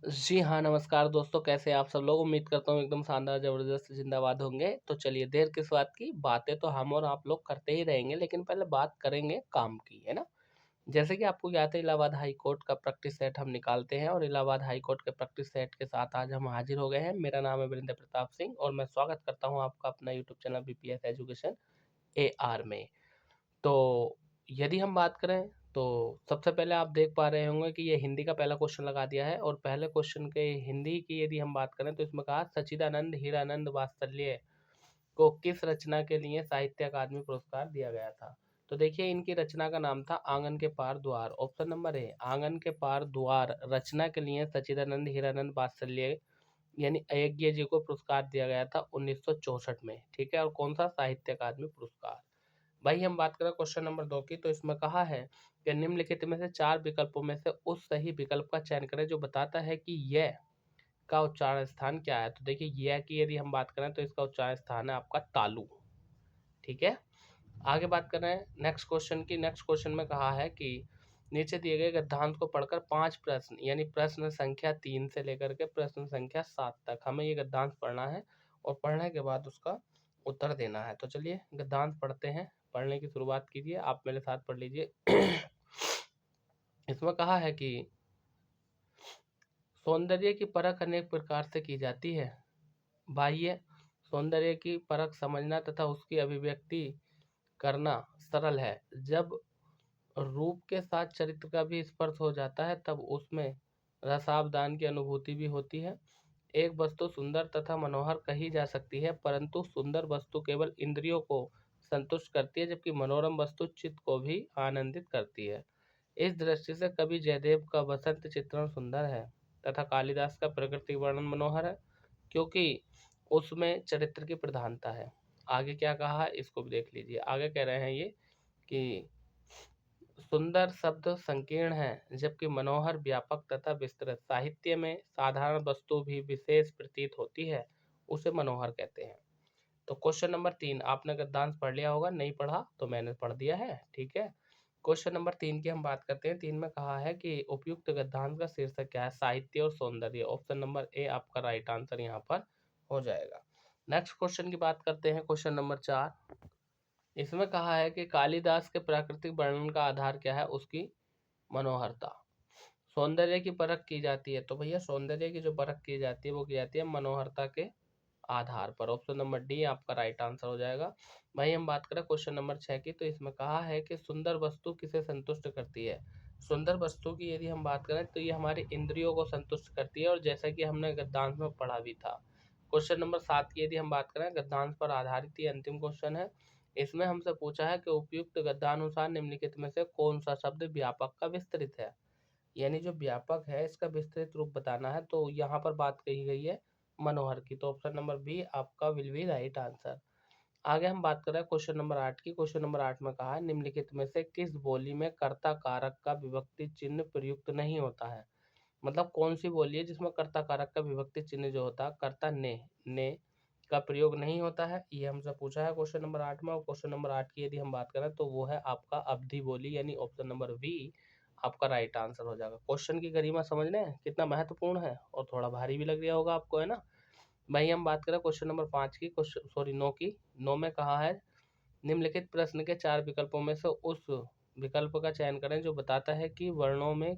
जी हाँ, नमस्कार दोस्तों, कैसे हैं आप सब लोग? उम्मीद करता हूँ एकदम शानदार, ज़बरदस्त, ज़िंदाबाद होंगे। तो चलिए देर किस बात की, बातें तो हम और आप लोग करते ही रहेंगे, लेकिन पहले बात करेंगे काम की, है ना? जैसे कि आपको याद है इलाहाबाद हाई कोर्ट का प्रैक्टिस सेट हम निकालते हैं और इलाहाबाद हाई कोर्ट के प्रैक्टिस सेट के साथ आज हम हाजिर हो गए हैं। मेरा नाम है वीरेंद्र प्रताप सिंह और मैं स्वागत करता हूँ आपका अपना YouTube channel BPS education AR में। तो यदि हम बात करें तो सबसे पहले आप देख पा रहे होंगे कि ये हिंदी का पहला क्वेश्चन लगा दिया है और पहले क्वेश्चन के हिंदी की यदि हम बात करें तो इसमें कहा सच्चिदानंद हीरानंद वात्सल्य को किस रचना के लिए साहित्य अकादमी पुरस्कार दिया गया था। तो देखिए इनकी रचना का नाम था आंगन के पार द्वार। ऑप्शन नंबर ए आंगन के पार द्वार रचना के लिए सच्चिदानंद हीरानंद वात्सल्य यानी अयज्ञ जी को पुरस्कार दिया गया था 1964 में। ठीक है, और कौन सा साहित्य अकादमी पुरस्कार। भाई हम बात करें क्वेश्चन नंबर 2 की, तो इसमें कहा है कि निम्नलिखित में से 4 विकल्पों में से उस सही विकल्प का चयन करें जो बताता है कि यह का उच्चारण स्थान क्या है। तो देखिए यह की यदि हम बात करें तो इसका उच्चारण स्थान है आपका तालु। ठीक है, आगे बात कर रहे हैं नेक्स्ट क्वेश्चन की। नेक्स्ट क्वेश्चन में कहा है कि नीचे दिए गए गद्यांश को पढ़कर 5 प्रश्न यानी प्रश्न संख्या 3 से लेकर के प्रश्न संख्या 7 तक हमें ये गद्यांश पढ़ना है और पढ़ने के बाद उसका उत्तर देना है। तो चलिए गद्यांश पढ़ते हैं, पढ़ने की शुरुआत कीजिए, आप मेरे साथ पढ़ लीजिए। इसमें कहा है कि सौंदर्य की परख अनेक प्रकार से की जाती है। बाह्य सौंदर्य की परख समझना तथा उसकी अभिव्यक्ति करना सरल है। जब रूप के साथ चरित्र का भी स्पर्श हो जाता है तब उसमें रसावदान की अनुभूति भी होती है। एक वस्तु सुंदर तथा मनोहर कही जा सकती है, परंतु सुंदर वस्तु केवल इंद्रियों को संतुष्ट करती है, जबकि मनोरम वस्तु चित्त को भी आनंदित करती है। इस दृष्टि से कवि जयदेव का वसंत चित्रण सुंदर है तथा कालिदास का प्रकृति वर्णन मनोहर है, क्योंकि उसमें चरित्र की प्रधानता है। आगे क्या कहा है इसको भी देख लीजिए। आगे कह रहे हैं ये कि सुंदर शब्द संकीर्ण है, जबकि मनोहर व्यापक तथा विस्तृत। साहित्य में साधारण वस्तु भी विशेष प्रतीत होती है, उसे मनोहर कहते हैं। तो क्वेश्चन नंबर 3 आपने गद्यांश पढ़ लिया होगा, नहीं पढ़ा तो मैंने पढ़ दिया है। ठीक है, क्वेश्चन नंबर 3 की हम बात करते हैं। 3 में कहा है कि उपयुक्त गद्यांश का शीर्षक क्या है, साहित्य और सौंदर्य। ऑप्शन नंबर ए आपका राइट आंसर यहाँ पर हो जाएगा। नेक्स्ट क्वेश्चन की बात करते हैं, क्वेश्चन नंबर 4। इसमें कहा है कि कालिदास के प्राकृतिक वर्णन का आधार क्या है, उसकी मनोहरता। सौंदर्य की परख की जाती है, तो भैया सौंदर्य की जो परख की जाती है वो की जाती है मनोहरता के आधार पर। ऑप्शन नंबर डी आपका राइट आंसर हो जाएगा। भाई हम बात करें क्वेश्चन नंबर 6 की, तो इसमें कहा है कि सुंदर वस्तु किसे संतुष्ट करती है। सुंदर वस्तु की यदि हम बात करें तो ये हमारी इंद्रियों को संतुष्ट करती है, और जैसा कि हमने गद्यांश में पढ़ा भी था। क्वेश्चन नंबर 7 की यदि हम बात करें, गद्यांश पर आधारित ये अंतिम क्वेश्चन है। इसमें हमसे पूछा है कि उपयुक्त गद्यानुसार निम्नलिखित में से कौन सा शब्द व्यापक का विस्तृत है, यानी जो व्यापक है इसका विस्तृत रूप बताना है। तो यहाँ पर बात कही गई है मनोहर की, तो ऑप्शन नंबर बी आपका विल बी राइट आंसर। आगे हम बात कर रहे हैं क्वेश्चन नंबर 8 की। क्वेश्चन नंबर 8 में कहा है निम्नलिखित में से किस बोली में कर्ता कारक का विभक्ति चिन्ह प्रयुक्त नहीं होता है। मतलब कौन सी बोली है जिसमें कर्ता कारक का विभक्ति चिन्ह जो होता है कर्ता ने का प्रयोग नहीं होता है, ये हमसे पूछा है क्वेश्चन नंबर 8 में। और क्वेश्चन नंबर 8 की यदि हम बात करें तो वो है आपका अवधि बोली, यानी ऑप्शन नंबर बी आपका राइट आंसर हो जाएगा। क्वेश्चन की गरिमा समझ रहे हैं कितना महत्वपूर्ण है, और थोड़ा भारी भी लग रहा होगा आपको, है ना। वही हम बात करें क्वेश्चन नंबर 5 की, क्वेश्चन सॉरी 9 की। 9 में कहा है निम्नलिखित प्रश्न के 4 विकल्पों में से उस विकल्प का चयन करें जो बताता है कि वर्णों में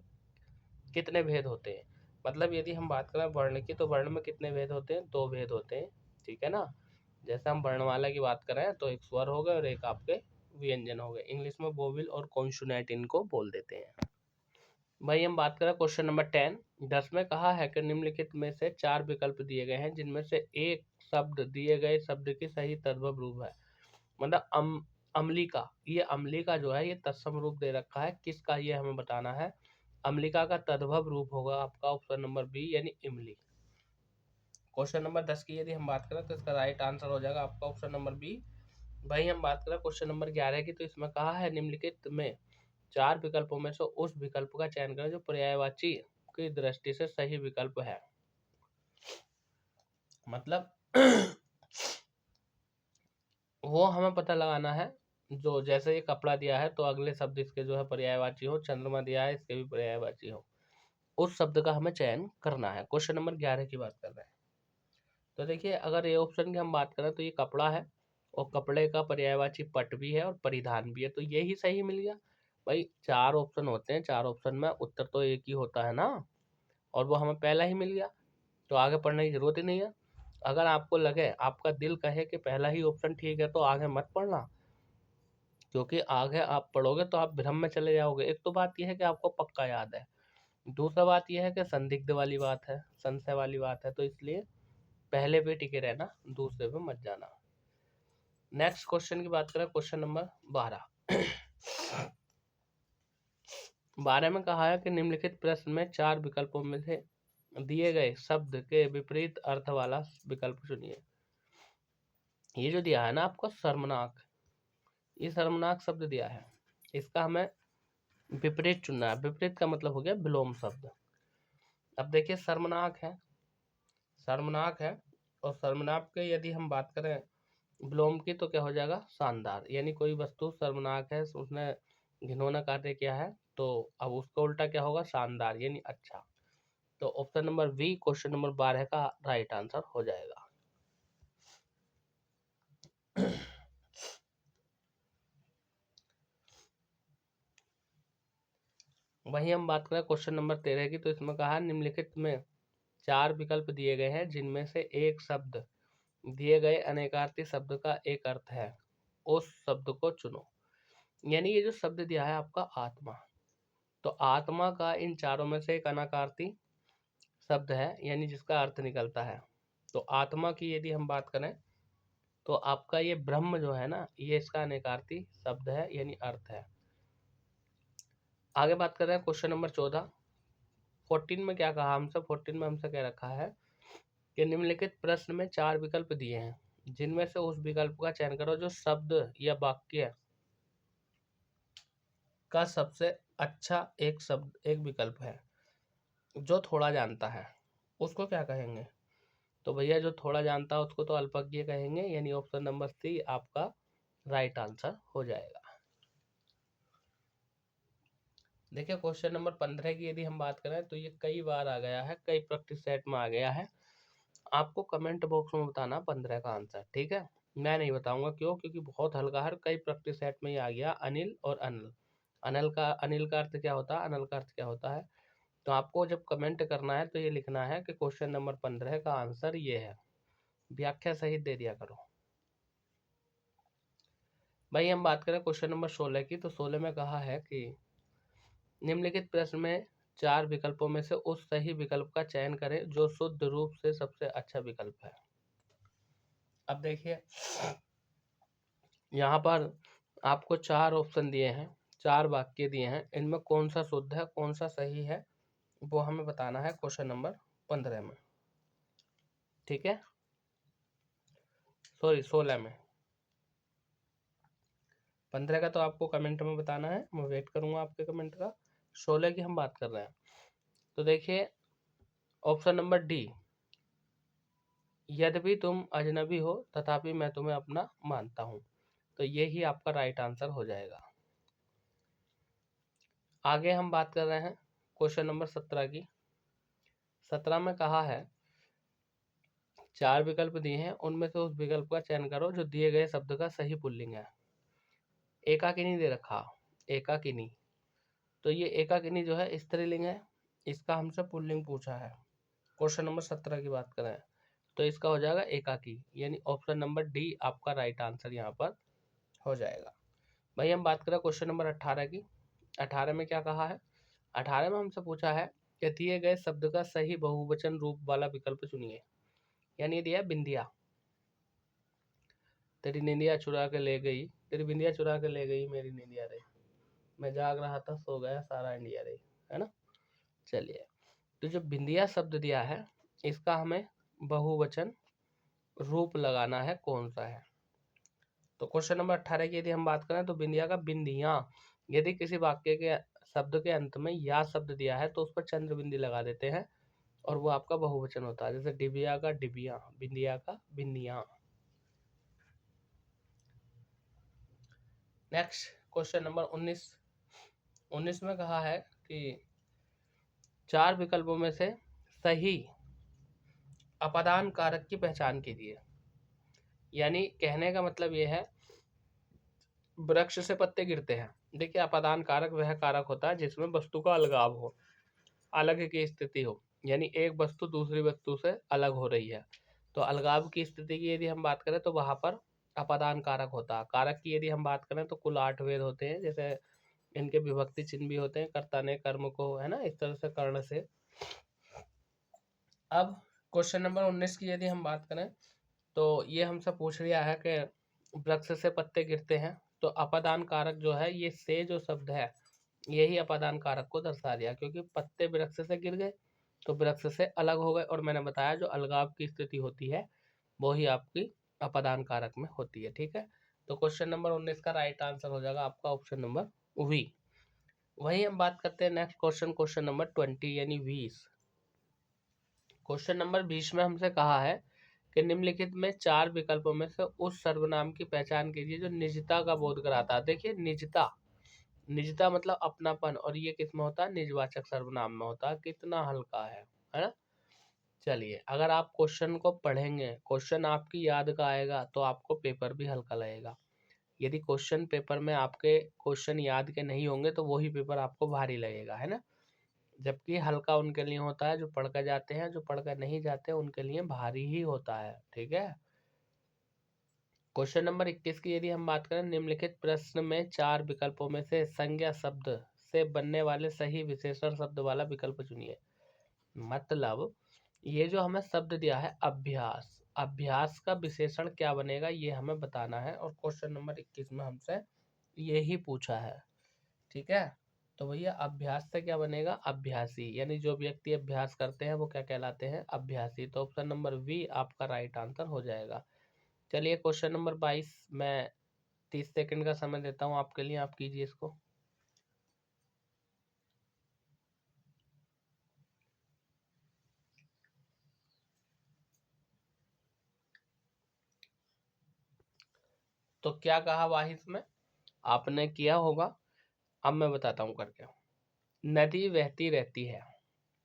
कितने भेद होते हैं। मतलब यदि हम बात करें वर्ण की, तो वर्ण में कितने भेद होते हैं, 2 भेद होते हैं। ठीक है ना, जैसे हम वर्णमाला की बात करें तो एक स्वर हो गए और एक आपके व्यंजन हो गए। इंग्लिश में वोवेल और कॉन्सोनेंट इनको बोल देते हैं। भाई हम बात करें क्वेश्चन नंबर 10। 10 में कहा है कि निम्नलिखित में से 4 विकल्प दिए गए हैं जिनमें से एक शब्द दिए गए शब्द की सही तद्भव रूप है। मतलब अम्लिका, ये अम्लिका जो है ये तत्सम रूप दे रखा है, किसका ये हमें बताना है। अम्लिका का तद्भव रूप होगा आपका ऑप्शन नंबर बी यानी इमली। क्वेश्चन नंबर 10 की यदि हम बात करें तो इसका राइट आंसर हो जाएगा आपका ऑप्शन नंबर बी। भाई हम बात करें क्वेश्चन नंबर 11 की, तो इसमें कहा है निम्नलिखित में 4 विकल्पों में से उस विकल्प का चयन करें जो पर्यायवाची की दृष्टि से सही विकल्प है। मतलब वो हमें पता लगाना है, जो जैसे ये कपड़ा दिया है तो अगले शब्द इसके जो है पर्यायवाची हो, चंद्रमा दिया है इसके भी पर्यायवाची हो। उस शब्द का हमें चयन करना है। क्वेश्चन नंबर 11 की बात कर रहे हैं। तो देखिए, अगर ए ऑप्शन की हम बात करें तो ये कपड़ा है, और कपड़े का पर्यायवाची पट भी है और परिधान भी है, तो ये ही सही मिल गया। भाई 4 ऑप्शन होते हैं, 4 ऑप्शन में उत्तर तो एक ही होता है ना, और वो हमें पहला ही मिल गया, तो आगे पढ़ने की जरूरत ही नहीं है। अगर आपको लगे, आपका दिल कहे कि पहला ही ऑप्शन ठीक है, तो आगे मत पढ़ना, क्योंकि आगे आप पढ़ोगे तो आप भ्रम में चले जाओगे। एक तो बात यह है कि आपको पक्का याद है, दूसरा बात यह है कि संदिग्ध वाली बात है, संशय वाली बात है, तो इसलिए पहले पे टिके रहना, दूसरे पे मत जाना। नेक्स्ट क्वेश्चन की बात करें, क्वेश्चन नंबर 12। 12 में कहा है कि निम्नलिखित प्रश्न में 4 विकल्पों में से दिए गए शब्द के विपरीत अर्थ वाला विकल्प चुनिए। ये जो दिया है ना आपको शर्मनाक, ये शर्मनाक शब्द दिया है, इसका हमें विपरीत चुनना है। विपरीत का मतलब हो गया विलोम शब्द। अब देखिए, शर्मनाक है, शर्मनाक है, और शर्मनाक के यदि हम बात करें विलोम की, तो क्या हो जाएगा, शानदार। यानी कोई वस्तु शर्मनाक है, उसने घिनौना कार्य किया है, तो अब उसका उल्टा क्या होगा, शानदार, यानी अच्छा। तो option number B, question number 12 का राइट आंसर हो जाएगा। वहीं हम बात करें क्वेश्चन नंबर 13 की, तो इसमें कहा निम्नलिखित में 4 विकल्प दिए गए हैं जिनमें से एक शब्द दिए गए अनेकार्थी शब्द का एक अर्थ है, उस शब्द को चुनो। यानी ये जो शब्द दिया है आपका आत्मा, तो आत्मा का इन चारों में से एक अनाकार्थी शब्द है, यानी जिसका अर्थ निकलता है। तो आत्मा की यदि हम बात करें, तो आपका ये ब्रह्म जो है ना, ये इसका अनेकार्थी शब्द है, यानी अर्थ है। आगे बात कर रहे हैं क्वेश्चन नंबर 14। 14 में क्या कहा हमसे, 14 में हमसे क्या रखा है कि निम्नलिखित प्रश्न में 4 विकल्प दिए हैं जिनमें से उस विकल्प का चयन करो जो शब्द या वाक्य का सबसे अच्छा एक शब्द, एक विकल्प है। जो थोड़ा जानता है उसको क्या कहेंगे, तो भैया जो थोड़ा जानता है उसको तो अल्पज्ञ कहेंगे, यानी ऑप्शन नंबर सी आपका राइट आंसर हो जाएगा। देखिए, क्वेश्चन नंबर 15 की यदि हम बात करें, तो ये कई बार आ गया है, कई प्रैक्टिस सेट में आ गया है। आपको कमेंट बॉक्स में बताना 15 का आंसर, ठीक है। मैं नहीं बताऊंगा, क्यों, क्योंकि बहुत हल्का है, कई प्रैक्टिस सेट में ही आ गया अनिल और अनल। अनिल का अर्थ क्या होता है, अनल का अर्थ क्या होता है। तो आपको जब कमेंट करना है तो ये लिखना है कि क्वेश्चन नंबर 15 का आंसर ये है, व्याख्या सहित दे दिया करो। भाई हम बात करें क्वेश्चन नंबर 16 की, तो 16 में कहा है कि निम्नलिखित प्रश्न में 4 विकल्पों में से उस सही विकल्प का चयन करें जो शुद्ध रूप से सबसे अच्छा विकल्प है। अब देखिए, यहाँ पर आपको 4 ऑप्शन दिए हैं, 4 वाक्य दिए हैं, इनमें कौन सा शुद्ध है, कौन सा सही है, वो हमें बताना है क्वेश्चन नंबर 15 में, ठीक है, सॉरी 16 में। 15 का तो आपको कमेंट में बताना है, मैं वेट करूंगा आपके कमेंट का। 16 की हम बात कर रहे हैं, तो देखिए ऑप्शन नंबर डी, यद्यपि तुम अजनबी हो तथापि मैं तुम्हें अपना मानता हूं, तो ये ही आपका राइट आंसर हो जाएगा। आगे हम बात कर रहे हैं क्वेश्चन नंबर 17 की। 17 में कहा है 4 विकल्प दिए हैं, उनमें से उस विकल्प का चयन करो जो दिए गए शब्द का सही पुल्लिंग है। एकाकिनी दे रखा, एकाकिनी, तो ये एकाकिनी जो है स्त्रीलिंग है, इसका हमसे पुल्लिंग पूछा है। क्वेश्चन नंबर 17 की बात करें तो इसका हो जाएगा एकाकी, यानी ऑप्शन नंबर डी आपका राइट आंसर यहाँ पर हो जाएगा। भाई हम बात करें क्वेश्चन नंबर 18 की। 18 में क्या कहा है, 18 में हमसे पूछा है कि दिए गए शब्द का सही बहुवचन रूप वाला विकल्प चुनिए। यानी दिया बिंदिया, तेरी निंदिया चुरा के ले गई, तेरी बिंदिया चुरा के ले गई मेरी निंदिया रे, मैं जाग रहा था सो गया सारा इंडिया रे, है ना। चलिए, तो जो बिंदिया शब्द दिया है इसका हमें बहुवचन रूप लगाना है, कौन सा है। तो क्वेश्चन नंबर 18 की यदि हम बात करें, तो बिंदिया का बिंदिया, यदि किसी वाक्य के शब्द के अंत में या शब्द दिया है तो उस पर चंद्र बिंदी लगा देते हैं और वो आपका बहुवचन होता है, जैसे डिबिया का डिबिया, बिंदिया का बिंदिया। Next question number 19। 19 में कहा है कि चार विकल्पों में से सही अपादान कारक की पहचान कीजिए। यानी कहने का मतलब ये है, वृक्ष से पत्ते गिरते हैं। देखिए, अपादान कारक वह कारक होता है जिसमें वस्तु का अलगाव हो, अलग की स्थिति हो, यानी एक वस्तु दूसरी वस्तु से अलग हो रही है। तो अलगाव की स्थिति की यदि हम बात करें तो वहां पर अपादान कारक होता है। कारक की यदि हम बात करें तो कुल 8 वेद होते हैं, जैसे इनके विभक्ति चिन्ह भी होते हैं, कर्ता ने कर्म को, है ना, इस तरह से कर्ण से। अब क्वेश्चन नंबर 19 की यदि हम बात करें तो ये हमसे पूछ लिया है कि वृक्ष से पत्ते गिरते हैं, तो अपादान कारक जो है, ये से जो शब्द है यही अपादान कारक को दर्शा दिया, क्योंकि पत्ते वृक्ष से गिर गए तो वृक्ष से अलग हो गए, और मैंने बताया जो अलगाव की स्थिति होती है वो ही आपकी अपादान कारक में होती है। ठीक है, तो क्वेश्चन नंबर 19 का राइट आंसर हो जाएगा आपका ऑप्शन नंबर वी। वही हम बात करते हैं नेक्स्ट क्वेश्चन, क्वेश्चन नंबर 20 यानी 20। क्वेश्चन नंबर 20 में हमसे कहा है कि निम्नलिखित में चार विकल्पों में से उस सर्वनाम की पहचान कीजिए जो निजता का बोध कराता है। देखिए, निजता, निजता मतलब अपनापन, और ये किस में होता है, निजवाचक सर्वनाम में होता है। कितना हल्का है ना। चलिए, अगर आप क्वेश्चन को पढ़ेंगे, क्वेश्चन आपकी याद का आएगा तो आपको पेपर भी हल्का लगेगा। यदि क्वेश्चन पेपर में आपके क्वेश्चन याद के नहीं होंगे तो वही पेपर आपको भारी लगेगा, है ना। जबकि हल्का उनके लिए होता है जो पढ़कर जाते हैं, जो पढ़कर नहीं जाते उनके लिए भारी ही होता है। ठीक है, क्वेश्चन नंबर 21 की यदि हम बात करें, निम्नलिखित प्रश्न में चार विकल्पों में से संज्ञा शब्द से बनने वाले सही विशेषण शब्द वाला विकल्प चुनिए। मतलब ये जो हमें शब्द दिया है अभ्यास, अभ्यास का विशेषण क्या बनेगा ये हमें बताना है, और क्वेश्चन नंबर 21 में हमसे यही पूछा है। ठीक है, तो भैया अभ्यास से क्या बनेगा, अभ्यासी, यानी जो व्यक्ति अभ्यास करते हैं वो क्या कहलाते हैं, अभ्यासी। तो ऑप्शन नंबर वी आपका राइट आंसर हो जाएगा। चलिए, क्वेश्चन नंबर 22, मैं 30 सेकंड का समय देता हूँ आपके लिए, आप कीजिए इसको। तो क्या कहा 22 में, आपने किया होगा, अब मैं बताता हूँ करके। नदी बहती रहती है,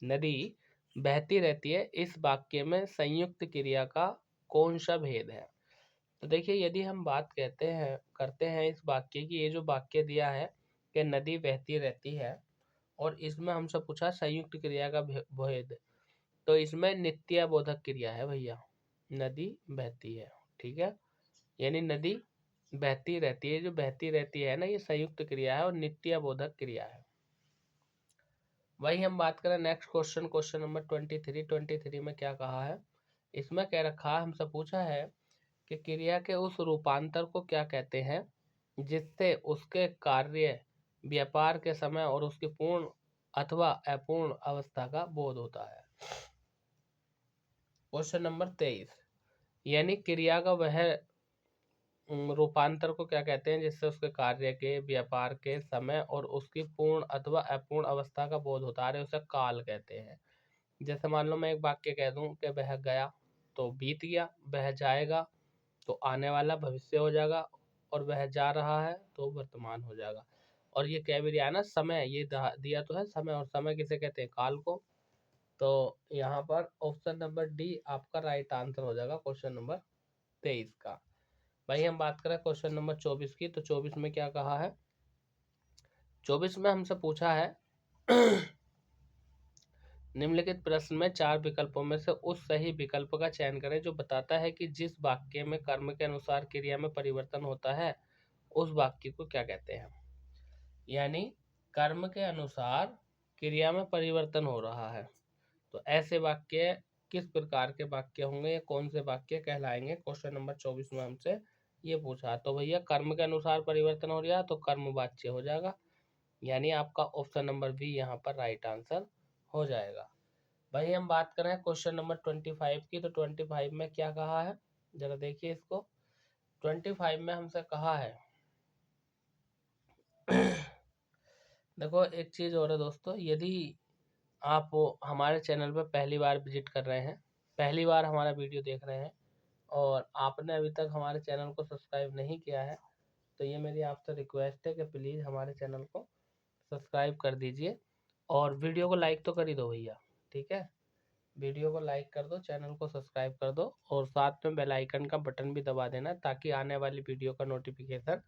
नदी बहती रहती है, इस वाक्य में संयुक्त क्रिया का कौन सा भेद है। तो देखिए, यदि हम बात कहते हैं करते हैं इस वाक्य की, ये जो वाक्य दिया है कि नदी बहती रहती है, और इसमें हमसे पूछा संयुक्त क्रिया का भेद, तो इसमें नित्य बोधक क्रिया है भैया, नदी बहती है। ठीक है, यानी नदी बहती रहती है, जो बहती रहती है ना, ये संयुक्त क्रिया है और नित्य बोधक क्रिया है। वही हम बात करें नेक्स्ट क्वेश्चन, क्वेश्चन नंबर 23 में क्या कहा है, इसमें क्या रखा है, हमसे पूछा है कि क्रिया के उस रूपांतर को क्या कहते हैं जिससे उसके कार्य, व्यापार के समय और उसकी पूर्ण अथवा अपूर्ण अवस्था का बोध होता है। क्वेश्चन नंबर 23, यानी क्रिया का वह रूपांतर को क्या कहते हैं जिससे उसके कार्य के, व्यापार के समय और उसकी पूर्ण अथवा अपूर्ण अवस्था का बोध होता है, उसे काल कहते हैं। जैसे मान लो मैं एक वाक्य कह दूं कि वह गया तो बीत गया, वह जाएगा तो आने वाला भविष्य हो जाएगा, और वह जा रहा है तो वर्तमान हो जाएगा। और ये कह भी दिया है ना, समय, ये दिया तो है समय, और समय किसे कहते हैं, काल को। तो यहाँ पर ऑप्शन नंबर डी आपका राइट आंसर हो जाएगा क्वेश्चन नंबर 23 का। भाई हम बात करें क्वेश्चन नंबर 24 की, तो 24 में क्या कहा है, 24 में हमसे पूछा है निम्नलिखित प्रश्न में चार विकल्पों में से उस सही विकल्प का चयन करें जो बताता है कि जिस वाक्य में कर्म के अनुसार क्रिया में परिवर्तन होता है उस वाक्य को क्या कहते हैं। यानी कर्म के अनुसार क्रिया में परिवर्तन हो रहा है, तो ऐसे वाक्य किस प्रकार के वाक्य होंगे या कौन से वाक्य कहलाएंगे, क्वेश्चन नंबर 24 में हमसे ये पूछा। तो भैया कर्म के अनुसार परिवर्तन हो रहा है तो कर्मवाच्य हो जाएगा, यानी आपका ऑप्शन नंबर बी यहाँ पर राइट आंसर हो जाएगा। भाई हम बात करें क्वेश्चन नंबर 25 की, तो 25 में क्या कहा है, जरा देखिए इसको। 25 में हमसे कहा है देखो, एक चीज़ और है दोस्तों, यदि आप हमारे चैनल पर पहली बार विजिट कर रहे हैं, पहली बार हमारा वीडियो देख रहे हैं, और आपने अभी तक हमारे चैनल को सब्सक्राइब नहीं किया है, तो ये मेरी आपसे रिक्वेस्ट है कि प्लीज़ हमारे चैनल को सब्सक्राइब कर दीजिए और वीडियो को लाइक तो कर ही दो भैया, ठीक है। वीडियो को लाइक कर दो, चैनल को सब्सक्राइब कर दो और साथ में बेल आइकन का बटन भी दबा देना ताकि आने वाली वीडियो का नोटिफिकेशन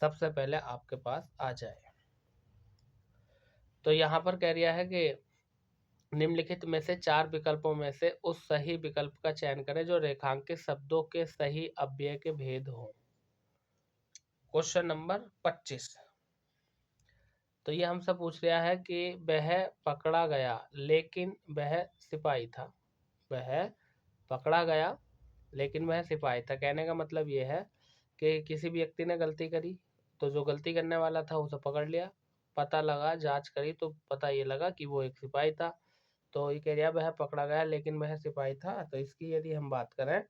सबसे पहले आपके पास आ जाए। तो यहाँ पर कह रिया है कि निम्नलिखित में से 4 विकल्पों में से उस सही विकल्प का चयन करें जो रेखांकित शब्दों के सही अव्यय के भेद हो। Question number 25। तो ये हमसे पूछ रहा है कि वह पकड़ा गया लेकिन वह सिपाही था। वह पकड़ा गया लेकिन वह सिपाही था। कहने का मतलब ये है कि किसी व्यक्ति ने गलती करी तो जो गलती करने वाला था उसे पकड़ लिया, पता लगा, जांच करी तो पता ये लगा कि वो एक सिपाही था। तो ये कह रहा वह पकड़ा गया लेकिन वह सिपाही था। तो इसकी यदि हम बात करें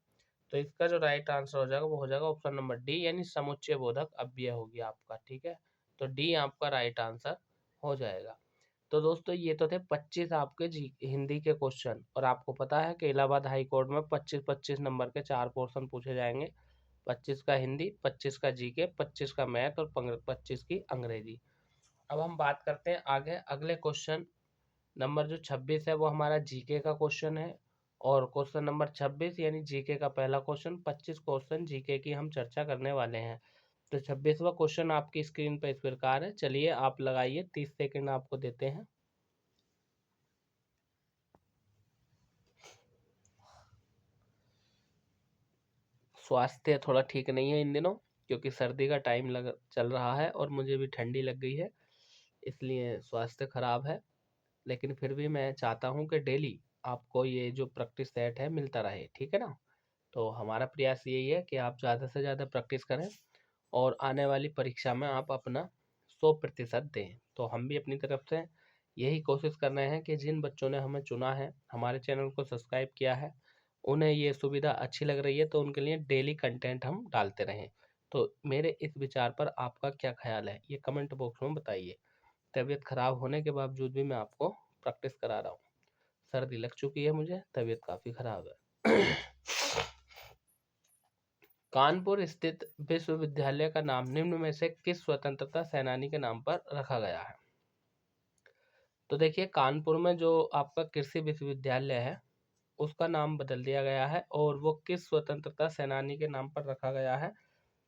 तो इसका जो राइट आंसर हो जाएगा वो हो जाएगा ऑप्शन नंबर डी, यानी समुच्चय बोधक अव्यय हो गया आपका, ठीक है। तो डी आपका राइट आंसर हो जाएगा। तो दोस्तों ये तो थे 25 आपके हिंदी के क्वेश्चन, और आपको पता है कि इलाहाबाद हाई कोर्ट में 25-25 नंबर के 4 पोर्शन पूछे जाएंगे। 25 का हिंदी, 25 का जीके, 25 का मैथ और 25 की अंग्रेजी। अब हम बात करते हैं आगे अगले क्वेश्चन नंबर जो 26 है वो हमारा जीके का क्वेश्चन है। और क्वेश्चन नंबर 26 यानी जीके का पहला क्वेश्चन, 25 क्वेश्चन जीके की हम चर्चा करने वाले हैं। तो 26वां क्वेश्चन आपकी स्क्रीन पर इस प्रकार है। चलिए आप लगाइए, 30 सेकंड आपको देते हैं। स्वास्थ्य थोड़ा ठीक नहीं है इन दिनों क्योंकि सर्दी का टाइम चल रहा है और मुझे भी ठंडी लग गई है, इसलिए स्वास्थ्य खराब है। लेकिन फिर भी मैं चाहता हूँ कि डेली आपको ये जो प्रैक्टिस सेट है मिलता रहे, ठीक है ना। तो हमारा प्रयास यही है कि आप ज़्यादा से ज़्यादा प्रैक्टिस करें और आने वाली परीक्षा में आप अपना 100% दें। तो हम भी अपनी तरफ से यही कोशिश कर रहे हैं कि जिन बच्चों ने हमें चुना है, हमारे चैनल को सब्सक्राइब किया है, उन्हें ये सुविधा अच्छी लग रही है तो उनके लिए डेली कंटेंट हम डालते रहें। तो मेरे इस विचार पर आपका क्या ख्याल है ये कमेंट बॉक्स में बताइए। तबीयत खराब होने के बावजूद भी मैं आपको प्रैक्टिस करा रहा हूँ। सर्दी लग चुकी है मुझे, तबीयत काफ़ी खराब है। कानपुर स्थित विश्वविद्यालय का नाम निम्न में से किस स्वतंत्रता सेनानी के नाम पर रखा गया है। तो देखिए कानपुर में जो आपका कृषि विश्वविद्यालय है उसका नाम बदल दिया गया है और वो किस स्वतंत्रता सेनानी के नाम पर रखा गया है।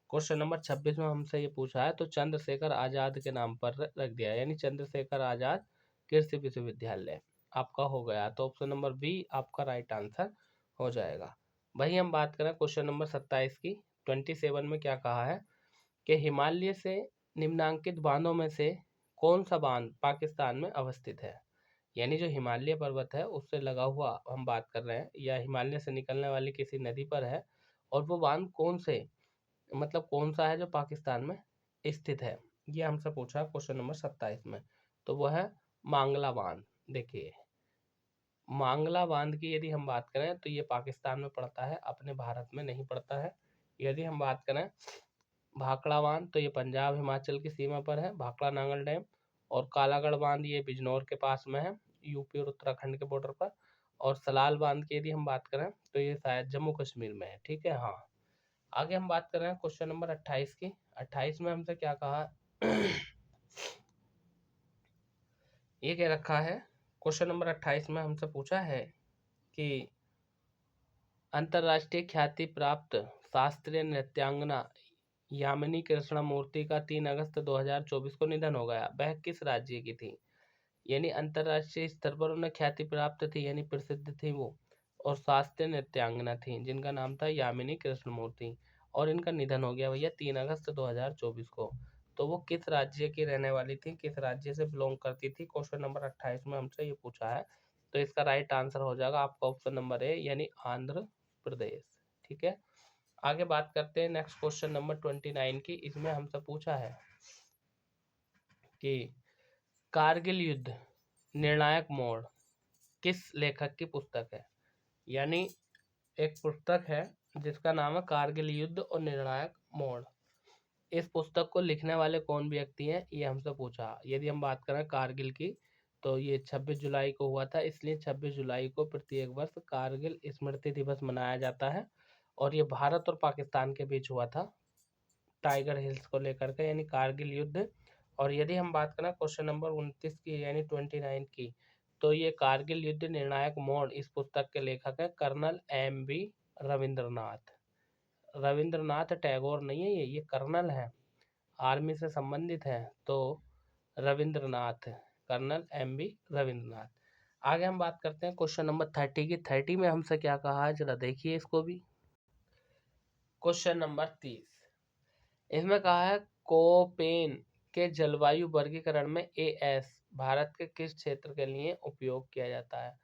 क्वेश्चन नंबर 26 में हमसे ये पूछा है तो चंद्रशेखर आजाद के नाम पर रख दिया, यानी चंद्रशेखर आजाद कृषि विश्वविद्यालय आपका हो गया। तो ऑप्शन नंबर बी आपका राइट आंसर हो जाएगा। वही हम बात करें क्वेश्चन नंबर 27 की, 27 में क्या कहा है कि हिमालय से निम्नांकित बांधों में से कौन सा बांध पाकिस्तान में अवस्थित है। यानी जो हिमालय पर्वत है उससे लगा हुआ हम बात कर रहे हैं या हिमालय से निकलने वाली किसी नदी पर है, और वो बांध कौन से मतलब कौन सा है जो पाकिस्तान में स्थित है, ये हमसे पूछा क्वेश्चन नंबर 27 में। तो वो है मांगला बांध। देखिए मांगला बांध की यदि हम बात करें तो ये पाकिस्तान में पड़ता है, अपने भारत में नहीं पड़ता है। यदि हम बात करें भाखड़ा बांध तो ये पंजाब हिमाचल की सीमा पर है, भाखड़ा नांगल डैम। और कालागढ़ बांध ये बिजनौर के पास में है, यूपी और उत्तराखंड के बॉर्डर पर। और सलाल बांध की यदि हम बात करें तो ये शायद जम्मू कश्मीर में है, ठीक है। हाँ आगे हम बात कर रहे हैं क्वेश्चन नंबर 28 की। 28 में हमसे क्या कहा ये क्या रखा है, क्वेश्चन नंबर 28 में हमसे पूछा है कि अंतर्राष्ट्रीय ख्याति प्राप्त शास्त्रीय नृत्यांगना यामिनी कृष्णमूर्ति का 3 अगस्त 2024 को निधन हो गया। वह किस राज्य की थी। यानी अंतर्राष्ट्रीय स्तर पर उन्हें ख्याति प्राप्त थी यानी प्रसिद्ध थी वो, और शास्त्रीय नृत्यांगना थी जिनका नाम था यामिनी कृष्णमूर्ति, और इनका निधन हो गया भैया 3 अगस्त 2024 को। तो वो किस राज्य की रहने वाली थी, किस राज्य से बिलोंग करती थी, क्वेश्चन नंबर 28 में हमसे ये पूछा है। तो इसका राइट आंसर हो जाएगा आपका ऑप्शन नंबर ए यानी आंध्र प्रदेश, ठीक है। आगे बात करते हैं नेक्स्ट क्वेश्चन नंबर 29 की। इसमें हमसे पूछा है कि कारगिल युद्ध निर्णायक मोड़ किस लेखक की पुस्तक है। यानी एक पुस्तक है जिसका नाम है कारगिल युद्ध और निर्णायक मोड़। इस पुस्तक को लिखने वाले कौन व्यक्ति हैं ये हमसे पूछा। यदि हम बात करें कारगिल की तो ये 26 जुलाई को हुआ था, इसलिए 26 जुलाई को प्रत्येक वर्ष कारगिल स्मृति दिवस मनाया जाता है। और ये भारत और पाकिस्तान के बीच हुआ था टाइगर हिल्स को लेकर के, यानी कारगिल युद्ध और यदि हम बात करें क्वेश्चन नंबर 29 की यानी 29 की, तो ये कारगिल युद्ध निर्णायक मोड़ इस पुस्तक के लेखक है कर्नल एम.बी. रविंद्रनाथ। रविंद्रनाथ टैगोर नहीं है, ये कर्नल है, आर्मी से संबंधित है, तो रविंद्रनाथ, कर्नल एम.बी. रविंद्रनाथ। आगे हम बात करते हैं क्वेश्चन नंबर 30 की। 30 में हमसे क्या कहा है, जरा देखिए इसको भी। क्वेश्चन नंबर 30, इसमें कहा है कोपेन के जलवायु वर्गीकरण में एएस भारत के किस क्षेत्र के लिए उपयोग किया जाता है।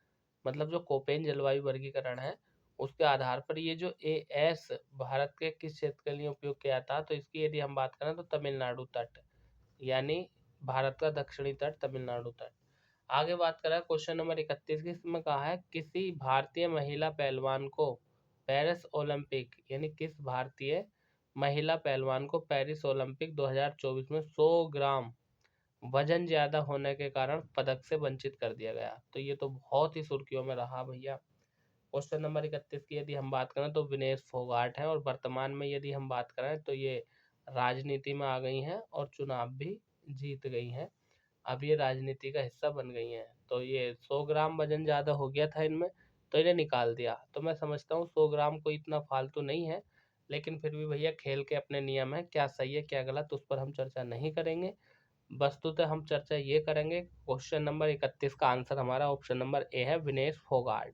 मतलब जो कोपेन जलवायु वर्गीकरण है उसके आधार पर ये जो एएस भारत के किस क्षेत्र के लिए उपयोग किया जाता है, तो इसकी यदि हम बात करें तो तमिलनाडु तट, यानी भारत का दक्षिणी तट तमिलनाडु तट। आगे बात करें क्वेश्चन नंबर 31 की, इसमें कहा है किसी भारतीय महिला पहलवान को पेरिस ओलंपिक यानी किस भारतीय महिला पहलवान को पेरिस ओलंपिक 2024 में 100 ग्राम वजन ज्यादा होने के कारण पदक से वंचित कर दिया गया। तो ये तो बहुत ही सुर्खियों में रहा भैया। क्वेश्चन नंबर 31 की यदि हम बात करें तो विनेश फोगाट है, और वर्तमान में यदि हम बात करें तो ये राजनीति में आ गई हैं और चुनाव भी जीत गई हैं। अब ये राजनीति का हिस्सा बन गई हैं। तो ये 100 ग्राम वजन ज़्यादा हो गया था इनमें, तो इन्हें निकाल दिया। तो मैं समझता हूँ 100 ग्राम को इतना फालतू नहीं है, लेकिन फिर भी भैया खेल के अपने नियम है, क्या सही है क्या गलत उस पर हम चर्चा नहीं करेंगे। वस्तुतः हम चर्चा ये करेंगे क्वेश्चन नंबर 31 का आंसर हमारा ऑप्शन नंबर ए है, विनेश फोगाट।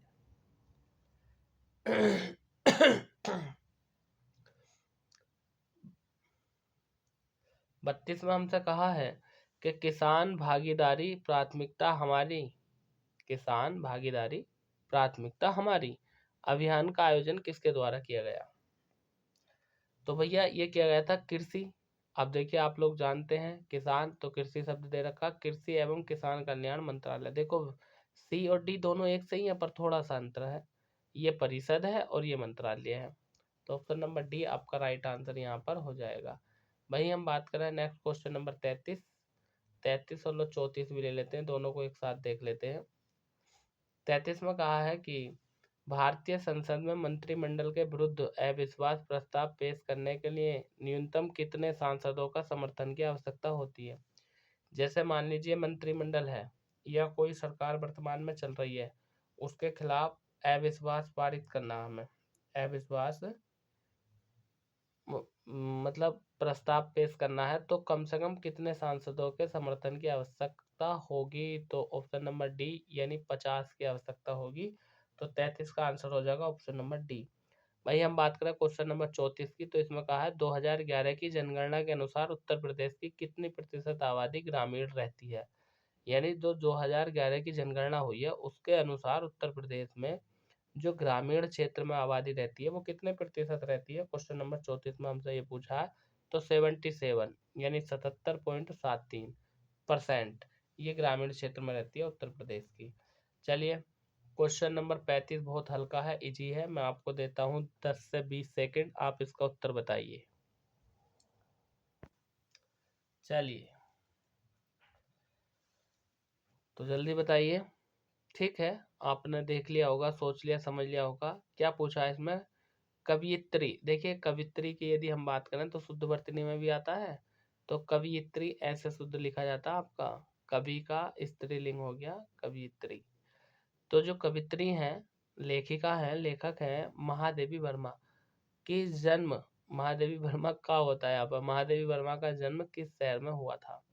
32 में हमसे कहा है कि किसान भागीदारी प्राथमिकता हमारी, किसान भागीदारी प्राथमिकता हमारी अभियान का आयोजन किसके द्वारा किया गया। तो भैया ये किया गया था कृषि, अब देखिए आप लोग जानते हैं किसान, तो कृषि शब्द दे रखा, कृषि एवं किसान कल्याण मंत्रालय। देखो सी और डी दोनों एक सही है पर थोड़ा सा अंतर है, ये परिषद है और ये मंत्रालय है। तो ऑप्शन नंबर डी आपका राइट आंसर यहाँ पर हो जाएगा। वही हम बात करें नेक्स्ट क्वेश्चन नंबर 33, 33 और 34 भी ले लेते हैं, दोनों को एक साथ देख लेते हैं। 33 में कहा है कि भारतीय संसद में मंत्रिमंडल के विरुद्ध अविश्वास प्रस्ताव पेश करने के लिए न्यूनतम कितने सांसदों का समर्थन की आवश्यकता होती है। जैसे मान लीजिए मंत्रिमंडल है या कोई सरकार वर्तमान में चल रही है, उसके खिलाफ अविश्वास पारित करना, हमें अविश्वास मतलब प्रस्ताव पेश करना है, तो कम से कम कितने सांसदों के समर्थन की आवश्यकता होगी। तो ऑप्शन नंबर डी यानी 50 की आवश्यकता होगी। तो 33 का आंसर हो जाएगा ऑप्शन नंबर डी। वही हम बात करें क्वेश्चन नंबर 34 की, तो इसमें कहा है 2011 की जनगणना के अनुसार उत्तर प्रदेश की कितनी प्रतिशत आबादी ग्रामीण रहती है। यानी जो 2011 की जनगणना हुई है उसके अनुसार उत्तर प्रदेश में जो ग्रामीण क्षेत्र में आबादी रहती है वो कितने प्रतिशत रहती है। क्वेश्चन नंबर 34 में हमसे ये पूछा है, तो 77 यानी 77.73% ये ग्रामीण क्षेत्र में रहती है उत्तर प्रदेश की। चलिए क्वेश्चन नंबर 35 बहुत हल्का है, इजी है, मैं आपको देता हूँ 10 से 20 सेकंड, आप इसका उत्तर बताइए। चलिए तो जल्दी बताइए। ठीक है, आपने देख लिया होगा, सोच लिया, समझ लिया होगा। क्या पूछा है इसमें, कवियत्री। देखिए कवियत्री की यदि हम बात करें तो शुद्ध वर्तनी में भी आता है, तो कवियत्री ऐसे शुद्ध लिखा जाता है आपका, कवि का स्त्रीलिंग हो गया कवियत्री। तो जो कवित्री हैं, लेखिका हैं, लेखक हैं महादेवी वर्मा, की जन्म, महादेवी वर्मा का होता है यहाँ पर, महादेवी वर्मा का जन्म किस शहर में हुआ था।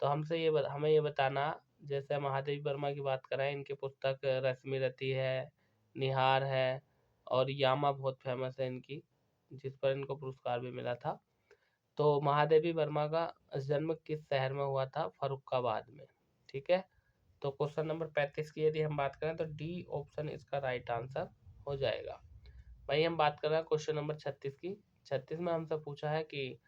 तो हमें ये बताना, जैसे महादेवी वर्मा की बात करें, इनकी पुस्तक रश्मि रति है, निहार है, और यामा बहुत फेमस है इनकी, जिस पर इनको पुरस्कार भी मिला था। तो महादेवी वर्मा का जन्म किस शहर में हुआ था, फर्रुखाबाद में। ठीक है, तो क्वेश्चन नंबर 35 की यदि हम बात करें तो डी ऑप्शन इसका राइट आंसर हो जाएगा। वही हम बात कर रहे हैं क्वेश्चन नंबर 36 की। 36 में हमसे पूछा है कि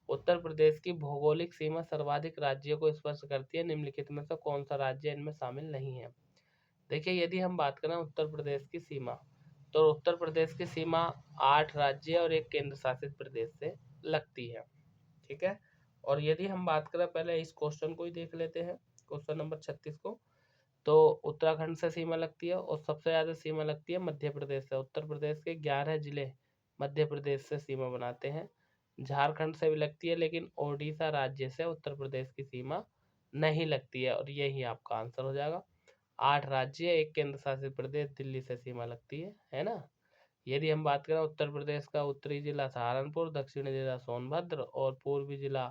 उत्तर प्रदेश की भौगोलिक सीमा सर्वाधिक राज्यों को स्पर्श करती है, निम्नलिखित में से कौन सा राज्य इनमें शामिल नहीं है। देखिए यदि हम बात करें उत्तर प्रदेश की सीमा, तो उत्तर प्रदेश की सीमा 8 राज्य और एक केंद्र शासित प्रदेश से लगती है। ठीक है, और यदि हम बात करें, पहले इस क्वेश्चन को ही देख लेते हैं, क्वेश्चन नंबर 36 को। तो उत्तराखंड से सीमा लगती है और सबसे ज़्यादा सीमा लगती है मध्य प्रदेश से। उत्तर प्रदेश के 11 जिले मध्य प्रदेश से सीमा बनाते हैं, झारखंड से भी लगती है, लेकिन ओडिशा राज्य से उत्तर प्रदेश की सीमा नहीं लगती है, और यही आपका आंसर हो जाएगा। 8 राज्य, 1 केंद्र शासित प्रदेश, दिल्ली से सीमा लगती है ना। यदि हम बात करें उत्तर प्रदेश का, उत्तरी जिला सहारनपुर, दक्षिणी जिला सोनभद्र और पूर्वी जिला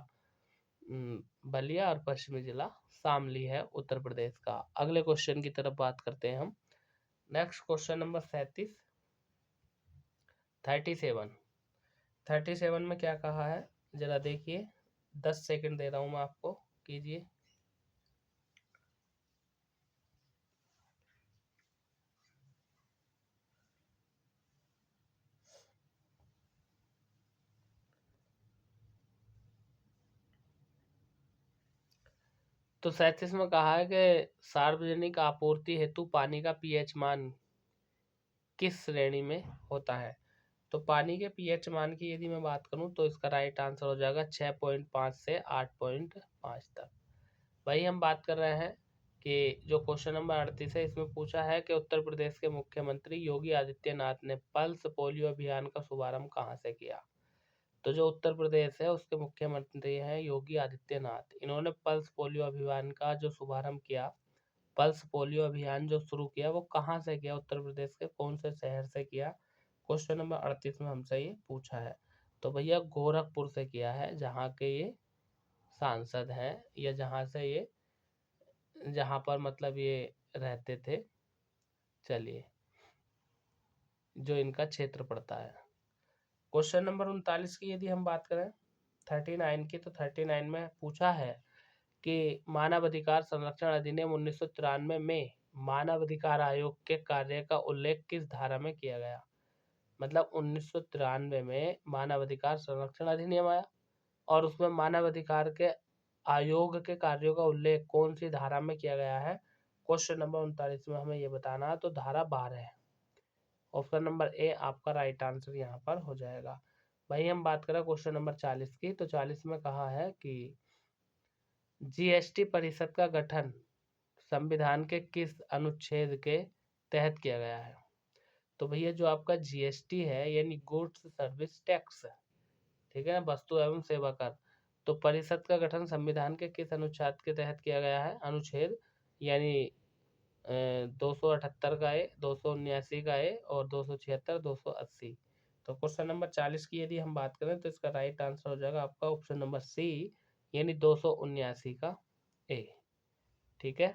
बलिया और पश्चिमी जिला शामली है उत्तर प्रदेश का। अगले क्वेश्चन की तरफ बात करते हैं हम। नेक्स्ट क्वेश्चन नंबर 37 में क्या कहा है, जरा देखिए। 10 सेकंड दे रहा हूं मैं आपको, कीजिए। तो 37 में कहा है कि सार्वजनिक आपूर्ति हेतु पानी का पीएच मान किस श्रेणी में होता है। तो पानी के पीएच मान की यदि मैं बात करूं तो इसका राइट आंसर हो जाएगा 6.5 से 8.5 तक। वही हम बात कर रहे हैं कि जो क्वेश्चन नंबर 38 है, इसमें पूछा है कि उत्तर प्रदेश के मुख्यमंत्री योगी आदित्यनाथ ने पल्स पोलियो अभियान का शुभारंभ कहाँ से किया। तो जो उत्तर प्रदेश है उसके मुख्यमंत्री हैं योगी आदित्यनाथ। इन्होंने पल्स पोलियो अभियान का जो शुभारंभ किया, पल्स पोलियो अभियान जो शुरू किया, वो कहाँ से किया, उत्तर प्रदेश के कौन से शहर से किया। क्वेश्चन नंबर 38 में हमसे ये पूछा है। तो भैया गोरखपुर से किया है, जहाँ के ये सांसद हैं, या जहाँ पर मतलब ये रहते थे। चलिए, जो इनका क्षेत्र पड़ता है। क्वेश्चन नंबर 39 की यदि हम बात करें 39 की, तो 39 में पूछा है कि मानव अधिकार संरक्षण अधिनियम 1993 में मानव अधिकार आयोग के कार्य का उल्लेख किस धारा में किया गया। मतलब 1993 में मानव अधिकार संरक्षण अधिनियम आया, और उसमें मानव अधिकार के आयोग के कार्यों का उल्लेख कौन सी धारा में किया गया है। क्वेश्चन नंबर 39 में हमें ये बताना है, तो धारा 12 है। ऑप्शन नंबर ए आपका राइट आंसर यहाँ पर हो जाएगा। वही हम बात करें क्वेश्चन नंबर 40 की, तो 40 में कहा है कि जीएसटी परिषद का गठन संविधान के किस अनुच्छेद के तहत किया गया है। तो भैया जो आपका जीएसटी है, यानी गुड्स सर्विस टैक्स, ठीक है ना, वस्तु एवं सेवा कर, तो परिषद का गठन संविधान के किस अनुच्छेद के तहत किया गया है। अनुच्छेद यानी 278 का ए, 279 का ए और 276, 280। तो क्वेश्चन नंबर 40 की यदि हम बात करें तो इसका राइट आंसर हो जाएगा आपका ऑप्शन नंबर सी, यानी 279 का ए। ठीक है।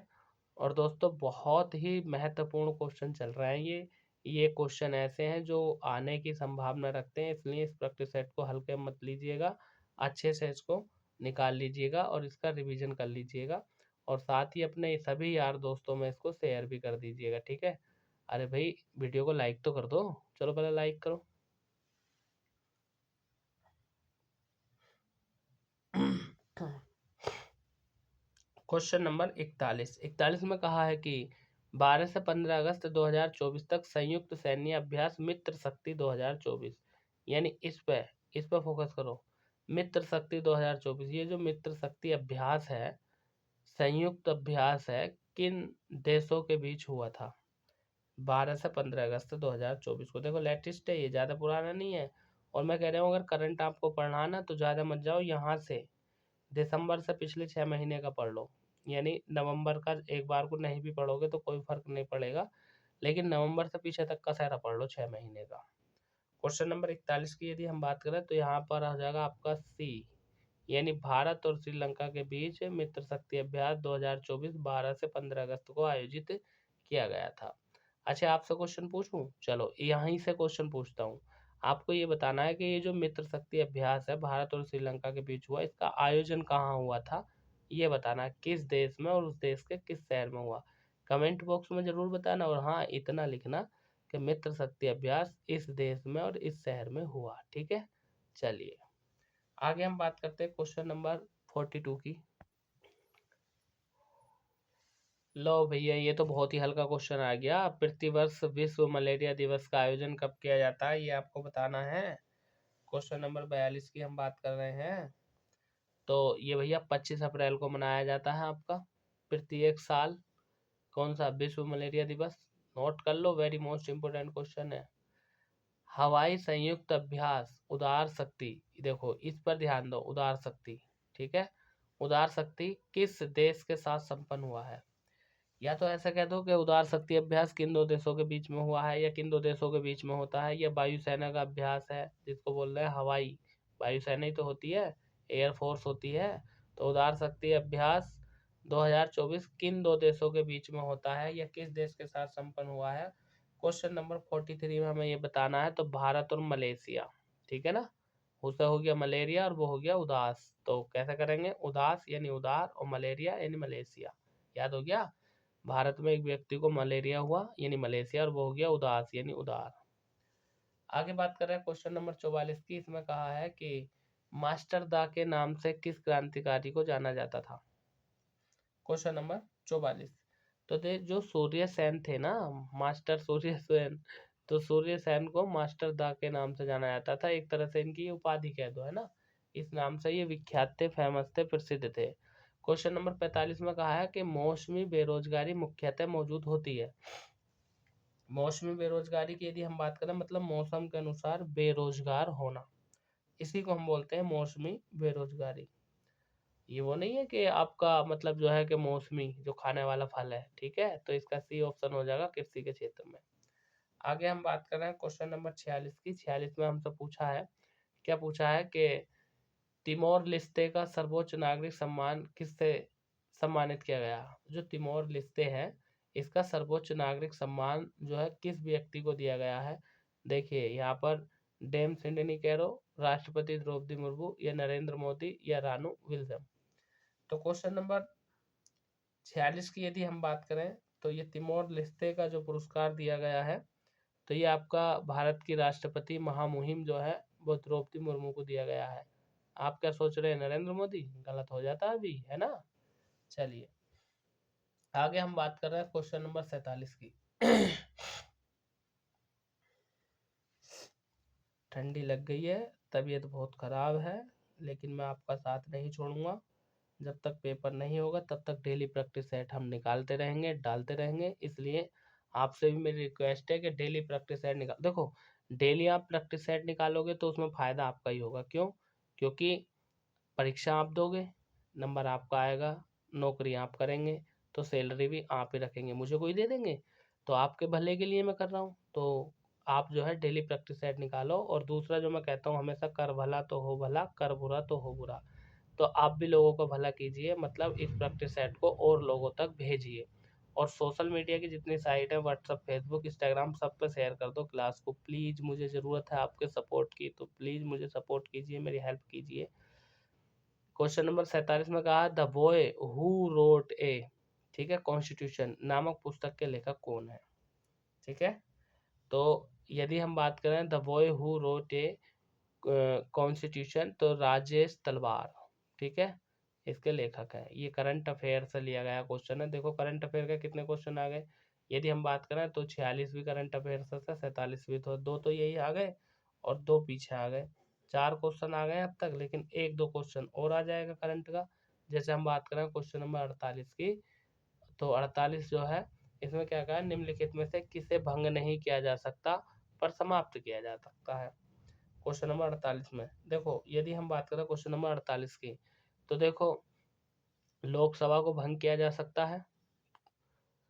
और दोस्तों बहुत ही महत्वपूर्ण क्वेश्चन चल रहे हैं ये क्वेश्चन ऐसे हैं जो आने की संभावना रखते हैं, इसलिए इस प्रैक्टिस सेट को हल्के मत लीजिएगा, अच्छे से इसको निकाल लीजिएगा और इसका रिवीजन कर लीजिएगा, और साथ ही अपने सभी यार दोस्तों में इसको शेयर भी कर दीजिएगा। ठीक है। अरे भाई वीडियो को लाइक तो कर दो, चलो पहले लाइक करो। क्वेश्चन नंबर 41 में कहा है कि 12 से 15 अगस्त 2024 तक संयुक्त सैन्य अभ्यास मित्र शक्ति 2024, यानी इस पे फोकस करो। मित्र शक्ति 2024, ये जो मित्र शक्ति अभ्यास है, संयुक्त अभ्यास है, किन देशों के बीच हुआ था। 12 से 15 अगस्त 2024 को, देखो लेटेस्ट है ये, ज़्यादा पुराना नहीं है। और मैं कह रहा हूँ अगर करंट आपको पढ़ना है ना तो ज़्यादा मत जाओ, यहाँ से दिसंबर से पिछले 6 महीने का पढ़ लो, यानी नवंबर का एक बार को नहीं भी पढ़ोगे तो कोई फर्क नहीं पड़ेगा, लेकिन नवंबर से पीछे तक का सारा पढ़ लो 6 महीने का। क्वेश्चन नंबर 41 की यदि हम बात करें तो यहाँ पर आ जाएगा आपका सी, यानी भारत और श्रीलंका के बीच मित्र शक्ति अभ्यास 2024 12 से 15 अगस्त को आयोजित किया गया था। अच्छा आपसे क्वेश्चन पूछूं, चलो यहीं से क्वेश्चन पूछता हूँ। आपको ये बताना है कि ये जो मित्र शक्ति अभ्यास है भारत और श्रीलंका के बीच हुआ, इसका आयोजन कहाँ हुआ था, ये बताना है किस देश में और उस देश के किस शहर में हुआ। कमेंट बॉक्स में जरूर बताना, और हाँ इतना लिखना कि मित्र शक्ति अभ्यास इस देश में और इस शहर में हुआ। ठीक है। चलिए आगे हम बात करते हैं क्वेश्चन नंबर 42 की। लो भैया ये तो बहुत ही हल्का क्वेश्चन आ गया। प्रतिवर्ष विश्व मलेरिया दिवस का आयोजन कब किया जाता है, ये आपको बताना है। क्वेश्चन नंबर 42 की हम बात कर रहे हैं। तो ये भैया 25 अप्रैल को मनाया जाता है आपका प्रत्येक साल। कौन सा विश्व मलेरिया दिवस, नोट कर लो, वेरी मोस्ट इम्पोर्टेंट क्वेश्चन है। हवाई संयुक्त अभ्यास उदार शक्ति, देखो इस पर ध्यान दो, उदार शक्ति, ठीक है, उदार शक्ति किस देश के साथ संपन्न हुआ है? या तो ऐसा कह दो कि उदार शक्ति अभ्यास किन दो देशों के बीच में हुआ है, या किन दो देशों के बीच में होता है, या वायुसेना का अभ्यास है जिसको बोल रहे हैं हवाई, वायुसेना ही तो होती है, एयरफोर्स होती है। तो उदार शक्ति अभ्यास 2024 किन दो देशों के बीच में होता है, या किस देश के साथ संपन्न हुआ है? क्वेश्चन नंबर 43 में हमें ये बताना है, तो भारत और मलेशिया, ठीक है ना। उसका हो गया मलेरिया और वो हो गया उदास, तो कैसे करेंगे, उदास यानी उदार और मलेरिया यानी मलेशिया, याद हो गया। भारत में एक व्यक्ति को मलेरिया हुआ यानी मलेशिया, और वो हो गया उदास यानी उदार। आगे बात कर रहे हैं क्वेश्चन नंबर 44 की। इसमें कहा है कि मास्टर दा के नाम से किस क्रांतिकारी को जाना जाता था? Question number 44। तो जो सूर्य सेन थे ना, मास्टर सूर्य सेन, तो सूर्य सेन को मास्टर दा के नाम से जाना जाता था, एक तरह से इनकी उपाधि कह दो, है ना। इस नाम से ये विख्यात थे, फेमस थे, प्रसिद्ध थे। क्वेश्चन नंबर 45 में कहा है कि मौसमी बेरोजगारी मुख्यतः मौजूद होती है। मौसमी बेरोजगारी की यदि हम बात करें, मतलब मौसम के अनुसार बेरोजगार होना, इसी को हम बोलते हैं मौसमी बेरोजगारी। ये वो नहीं है कि आपका मतलब जो है कि मौसमी जो खाने वाला फल है, ठीक है, तो इसका सी ऑप्शन हो जाएगा कृषि के क्षेत्र में। आगे हम बात कर रहे हैं क्वेश्चन नंबर 46 की। 46 में हमसे पूछा है, क्या पूछा है कि तिमोर लिस्ते का सर्वोच्च नागरिक सम्मान किससे सम्मानित किया गया? जो तिमोर लिस्ते है, इसका सर्वोच्च नागरिक सम्मान जो है किस व्यक्ति को दिया गया है? देखिए यहाँ पर डेम सिडनी कैरो, राष्ट्रपति द्रौपदी मुर्मू, या नरेंद्र मोदी, या रानू विल्सन। तो क्वेश्चन नंबर 46 की यदि हम बात करें, तो ये तिमोर लिस्ते का जो पुरस्कार दिया गया है, तो ये आपका भारत की राष्ट्रपति महामुहिम जो है वो द्रौपदी मुर्मू को दिया गया है। आप क्या सोच रहे हैं, नरेंद्र मोदी? गलत हो जाता है अभी, है ना। चलिए आगे हम बात कर रहे हैं क्वेश्चन नंबर 47 की। ठंडी लग गई है, तबीयत बहुत खराब है, लेकिन मैं आपका साथ नहीं छोड़ूंगा। जब तक पेपर नहीं होगा तब तक डेली प्रैक्टिस सेट हम निकालते रहेंगे, डालते रहेंगे। इसलिए आपसे भी मेरी रिक्वेस्ट है कि डेली प्रैक्टिस सेट निकाल, देखो डेली आप प्रैक्टिस सेट निकालोगे तो उसमें फ़ायदा आपका ही होगा। क्यों? क्योंकि परीक्षा आप दोगे, नंबर आपका आएगा, नौकरी आप करेंगे, तो सैलरी भी आप ही रखेंगे, मुझे कोई दे देंगे। तो आपके भले के लिए मैं कर रहा हूँ, तो आप जो है डेली प्रैक्टिस सेट निकालो। और दूसरा जो मैं कहता हूँ हमेशा, कर भला तो हो भला, कर बुरा तो हो बुरा। तो आप भी लोगों का भला कीजिए, मतलब इस प्रैक्टिस सेट को और लोगों तक भेजिए। और सोशल मीडिया की जितनी साइट है, व्हाट्सअप, फेसबुक, इंस्टाग्राम, सब पे शेयर कर दो क्लास को। प्लीज़ मुझे ज़रूरत है आपके सपोर्ट की, तो प्लीज़ मुझे सपोर्ट कीजिए, मेरी हेल्प कीजिए। क्वेश्चन नंबर 47 में कहा the boy who wrote a, ठीक है, कॉन्स्टिट्यूशन नामक पुस्तक के लेखक कौन है? ठीक है, तो यदि हम बात करें the boy who wrote a constitution, तो राजेश तलवार, ठीक है, इसके लेखक है। ये करंट अफेयर से लिया गया क्वेश्चन है। देखो करंट अफेयर के कितने क्वेश्चन आ गए, यदि हम बात करें तो 46 भी करंट अफेयर से, 47 भी, तो दो तो यही आ गए और दो पीछे आ गए। 4 क्वेश्चन आ गए अब तक, लेकिन एक दो क्वेश्चन और आ जाएगा करंट का। जैसे हम बात करें क्वेश्चन नंबर 48 की, तो 48 जो है, इसमें क्या कहा है, निम्नलिखित में से किसे भंग नहीं किया जा सकता पर समाप्त किया जा सकता है? क्वेश्चन नंबर 48 में देखो, यदि हम बात करें क्वेश्चन नंबर 48 की, तो देखो लोकसभा को भंग किया जा सकता है,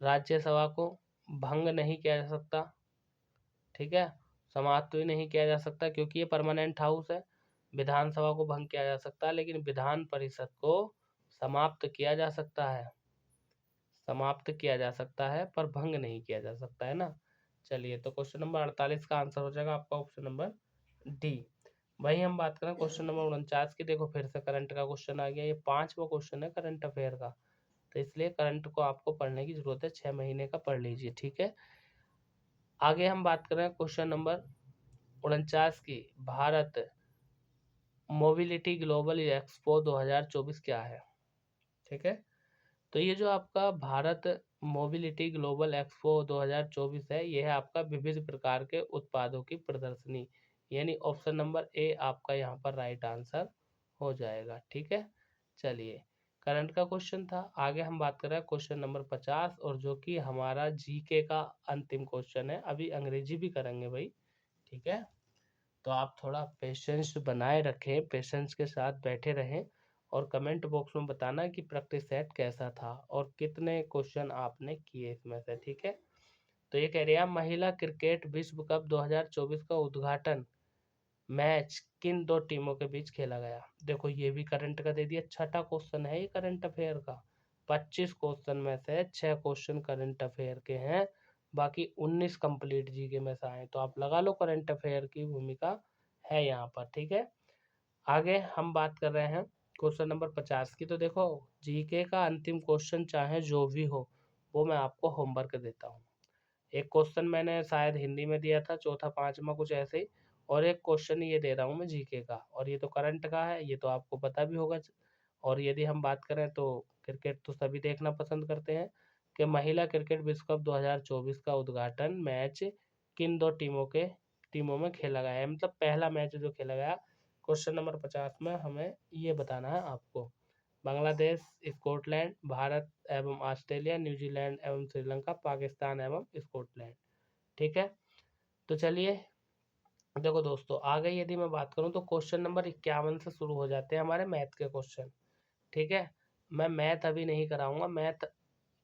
राज्यसभा को भंग नहीं किया जा सकता, ठीक है, समाप्त भी नहीं किया जा सकता क्योंकि ये परमानेंट हाउस है। विधानसभा को भंग किया जा सकता है, लेकिन विधान परिषद को समाप्त किया जा सकता है, समाप्त किया जा सकता है पर भंग नहीं किया जा सकता, है ना। चलिए, तो क्वेश्चन नंबर 48 का आंसर हो जाएगा आपका ऑप्शन नंबर डी। वही हम बात करें क्वेश्चन नंबर 49 की, देखो फिर से करंट का क्वेश्चन आ गया, ये 5वां क्वेश्चन है करंट अफेयर का, तो इसलिए करंट को आपको पढ़ने की जरूरत है, 6 महीने का पढ़ लीजिए, ठीक है। आगे हम बात करें क्वेश्चन नंबर 49 की, भारत मोबिलिटी ग्लोबल एक्सपो 2024 क्या है? ठीक है, तो ये जो आपका भारत मोबिलिटी ग्लोबल एक्सपो 2024 है, यह है आपका विविध प्रकार के उत्पादों की प्रदर्शनी, यानी ऑप्शन नंबर ए आपका यहाँ पर राइट आंसर हो जाएगा, ठीक है। चलिए, करंट का क्वेश्चन था। आगे हम बात कर रहे हैं क्वेश्चन नंबर 50, और जो कि हमारा जीके का अंतिम क्वेश्चन है। अभी अंग्रेजी भी करेंगे भाई, ठीक है, तो आप थोड़ा पेशेंस बनाए रखें, पेशेंस के साथ बैठे रहें और कमेंट बॉक्स में बताना कि प्रैक्टिस सेट कैसा था और कितने क्वेश्चन आपने किए इसमें से। ठीक है, तो ये कह रही है महिला क्रिकेट विश्व कप 2024 का उद्घाटन मैच किन दो टीमों के बीच खेला गया। देखो ये भी करंट का दे दिया, छठा क्वेश्चन है ये करंट अफेयर का। 25 क्वेश्चन में से 6 क्वेश्चन करंट अफेयर के हैं, बाकी 19 कंप्लीट जीके में से आए, तो आप लगा लो करंट अफेयर की भूमिका है यहाँ पर। ठीक है, आगे हम बात कर रहे हैं क्वेश्चन नंबर 50 की। तो देखो जीके का अंतिम क्वेश्चन चाहे जो भी हो वो मैं आपको होमवर्क देता हूँ। एक क्वेश्चन मैंने शायद हिंदी में दिया था, चौथा पांचवा कुछ ऐसे ही, और एक क्वेश्चन ये दे रहा हूँ मैं जीके का, और ये तो करंट का है, ये तो आपको पता भी होगा। और यदि हम बात करें तो क्रिकेट तो सभी देखना पसंद करते हैं, कि महिला क्रिकेट विश्व कप 2024 का उद्घाटन मैच किन दो टीमों में खेला गया है, मतलब पहला मैच जो खेला गया। क्वेश्चन नंबर 50 में हमें ये बताना है आपको। बांग्लादेश, स्कॉटलैंड, भारत एवं ऑस्ट्रेलिया, न्यूजीलैंड एवं श्रीलंका, पाकिस्तान एवं स्कॉटलैंड। ठीक है, तो चलिए देखो दोस्तों, आगे यदि मैं बात करूं तो क्वेश्चन नंबर 51 से शुरू हो जाते हैं हमारे मैथ के क्वेश्चन। ठीक है, मैं मैथ अभी नहीं कराऊंगा, मैथ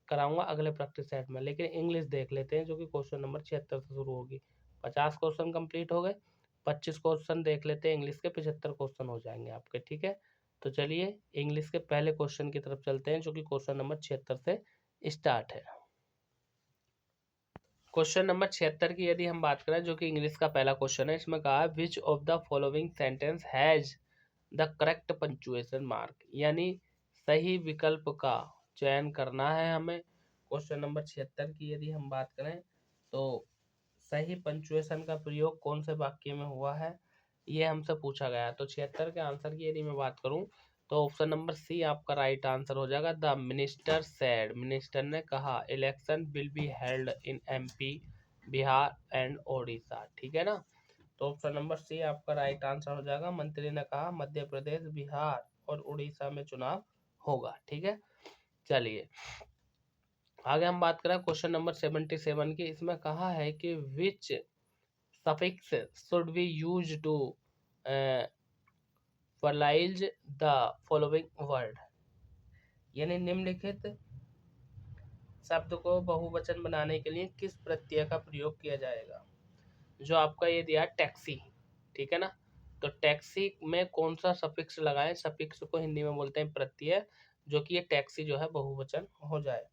कराऊंगा अगले प्रैक्टिस सेट में, लेकिन इंग्लिश देख लेते हैं जो कि क्वेश्चन नंबर 76 से शुरू होगी। 50 क्वेश्चन कंप्लीट हो गए, 25 क्वेश्चन देख लेते हैं इंग्लिश के, 75 क्वेश्चन हो जाएंगे आपके। ठीक है, तो चलिए इंग्लिश के पहले क्वेश्चन की तरफ चलते हैं जो कि क्वेश्चन नंबर 76 से स्टार्ट है। क्वेश्चन नंबर 76 की यदि हम बात करें जो कि इंग्लिश का पहला क्वेश्चन है, इसमें कहा है विच of the following sentence has the correct punctuation mark, यानी सही विकल्प का चयन करना है हमें। क्वेश्चन नंबर 76 की यदि हम बात करें तो सही पंक्चुएशन का प्रयोग कौन से वाक्य में हुआ है, ये हमसे पूछा गया है। तो 76 के आंसर की यदि मैं बात करूं तो ऑप्शन नंबर सी आपका राइट आंसर हो जाएगा। द मिनिस्टर सेड, मिनिस्टर ने कहा election will be held in MP, Bihar and Odisha. ठीक है ना, तो ऑप्शन नंबर सी आपका राइट आंसर हो जाएगा। मंत्री ने कहा मध्य प्रदेश, बिहार और उड़ीसा में चुनाव होगा। ठीक है, चलिए आगे हम बात करें क्वेश्चन नंबर 77 की। इसमें कहा है कि which suffix should be use to formalise the following word, यानी निम्नलिखित शब्द को बहुवचन बनाने के लिए किस प्रत्यय का प्रयोग किया जाएगा। जो आपका ये दिया टैक्सी, ठीक है ना, तो टैक्सी में कौन सा सफिक्स लगाएं, सफिक्स को हिंदी में बोलते हैं प्रत्यय, जो कि ये टैक्सी जो है बहुवचन हो जाए।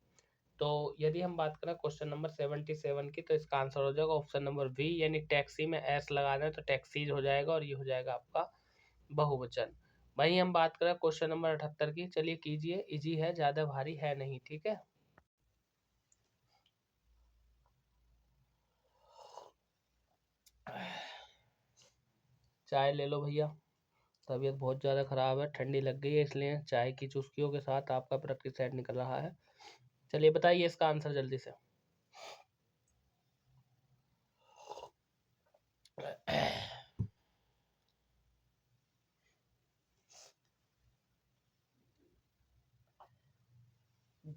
तो यदि हम बात करें क्वेश्चन नंबर 77 की, तो इसका आंसर हो जाएगा ऑप्शन नंबर बी, यानी टैक्सी में एस लगा दें तो टैक्सीज हो जाएगा और ये हो जाएगा आपका बहुवचन। वहीं हम बात करें क्वेश्चन नंबर 78 की, चलिए कीजिए, इजी है, ज्यादा भारी है नहीं। ठीक है, चाय ले लो भैया, तबीयत बहुत ज़्यादा ख़राब है, ठंडी लग गई है, इसलिए चाय की चुस्कियों के साथ आपका प्रैक्टिस सेट निकल रहा है। चलिए बताइए इसका आंसर जल्दी से।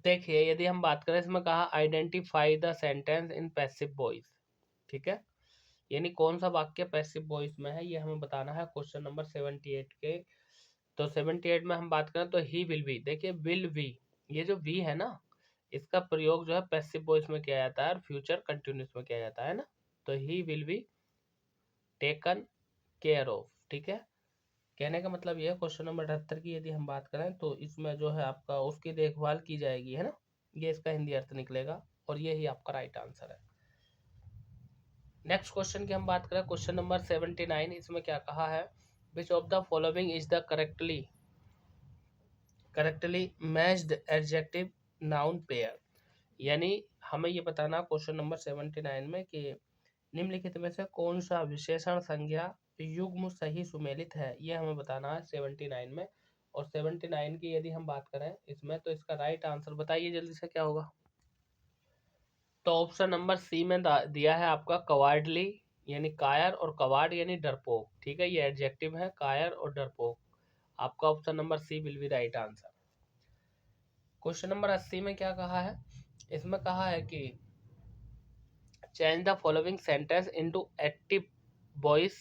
देखिए यदि हम बात करें, इसमें कहा identify the sentence in passive voice. ठीक है, यानी कौन सा वाक्य पैसिव वॉइस में है ये हमें बताना है क्वेश्चन नंबर 78 के। तो 78 में हम बात करें तो ही विल बी, देखिए विल बी, ये जो वी है ना, इसका प्रयोग जो है पैसिव वॉइस में किया जाता है और फ्यूचर कंटिन्यूस में किया जाता है ना, तो he will be taken care of. ठीक है, कहने का मतलब ये है क्वेश्चन नंबर 78 की यदि हम बात करें तो इसमें जो है आपका उसकी देखभाल की जाएगी, है ना, ये इसका हिंदी अर्थ निकलेगा और ये ही आपका राइट आंसर है। नेक्स्ट क्वेश्चन की हम बात करें क्वेश्चन नंबर 79, इसमें क्या कहा है विच of the following is the correctly matched adjective noun pair, यानी हमें ये बताना क्वेश्चन नंबर 79 में कि निम्नलिखित में से कौन सा विशेषण संज्ञा युग्म सही सुमेलित है, ये हमें बताना है 79 में। और 79 की यदि हम बात करें इसमें तो इसका राइट आंसर बताइए जल्दी से क्या होगा। तो ऑप्शन नंबर सी में दिया है आपका कवार्डली, यानी कायर, और कवार्ड यानी डरपोक। ठीक है, ये एडजेक्टिव है कायर और डरपोक, आपका option number C will be right answer. Question number 80 में क्या कहा है, इसमें कहा है कि change the following sentence into active voice,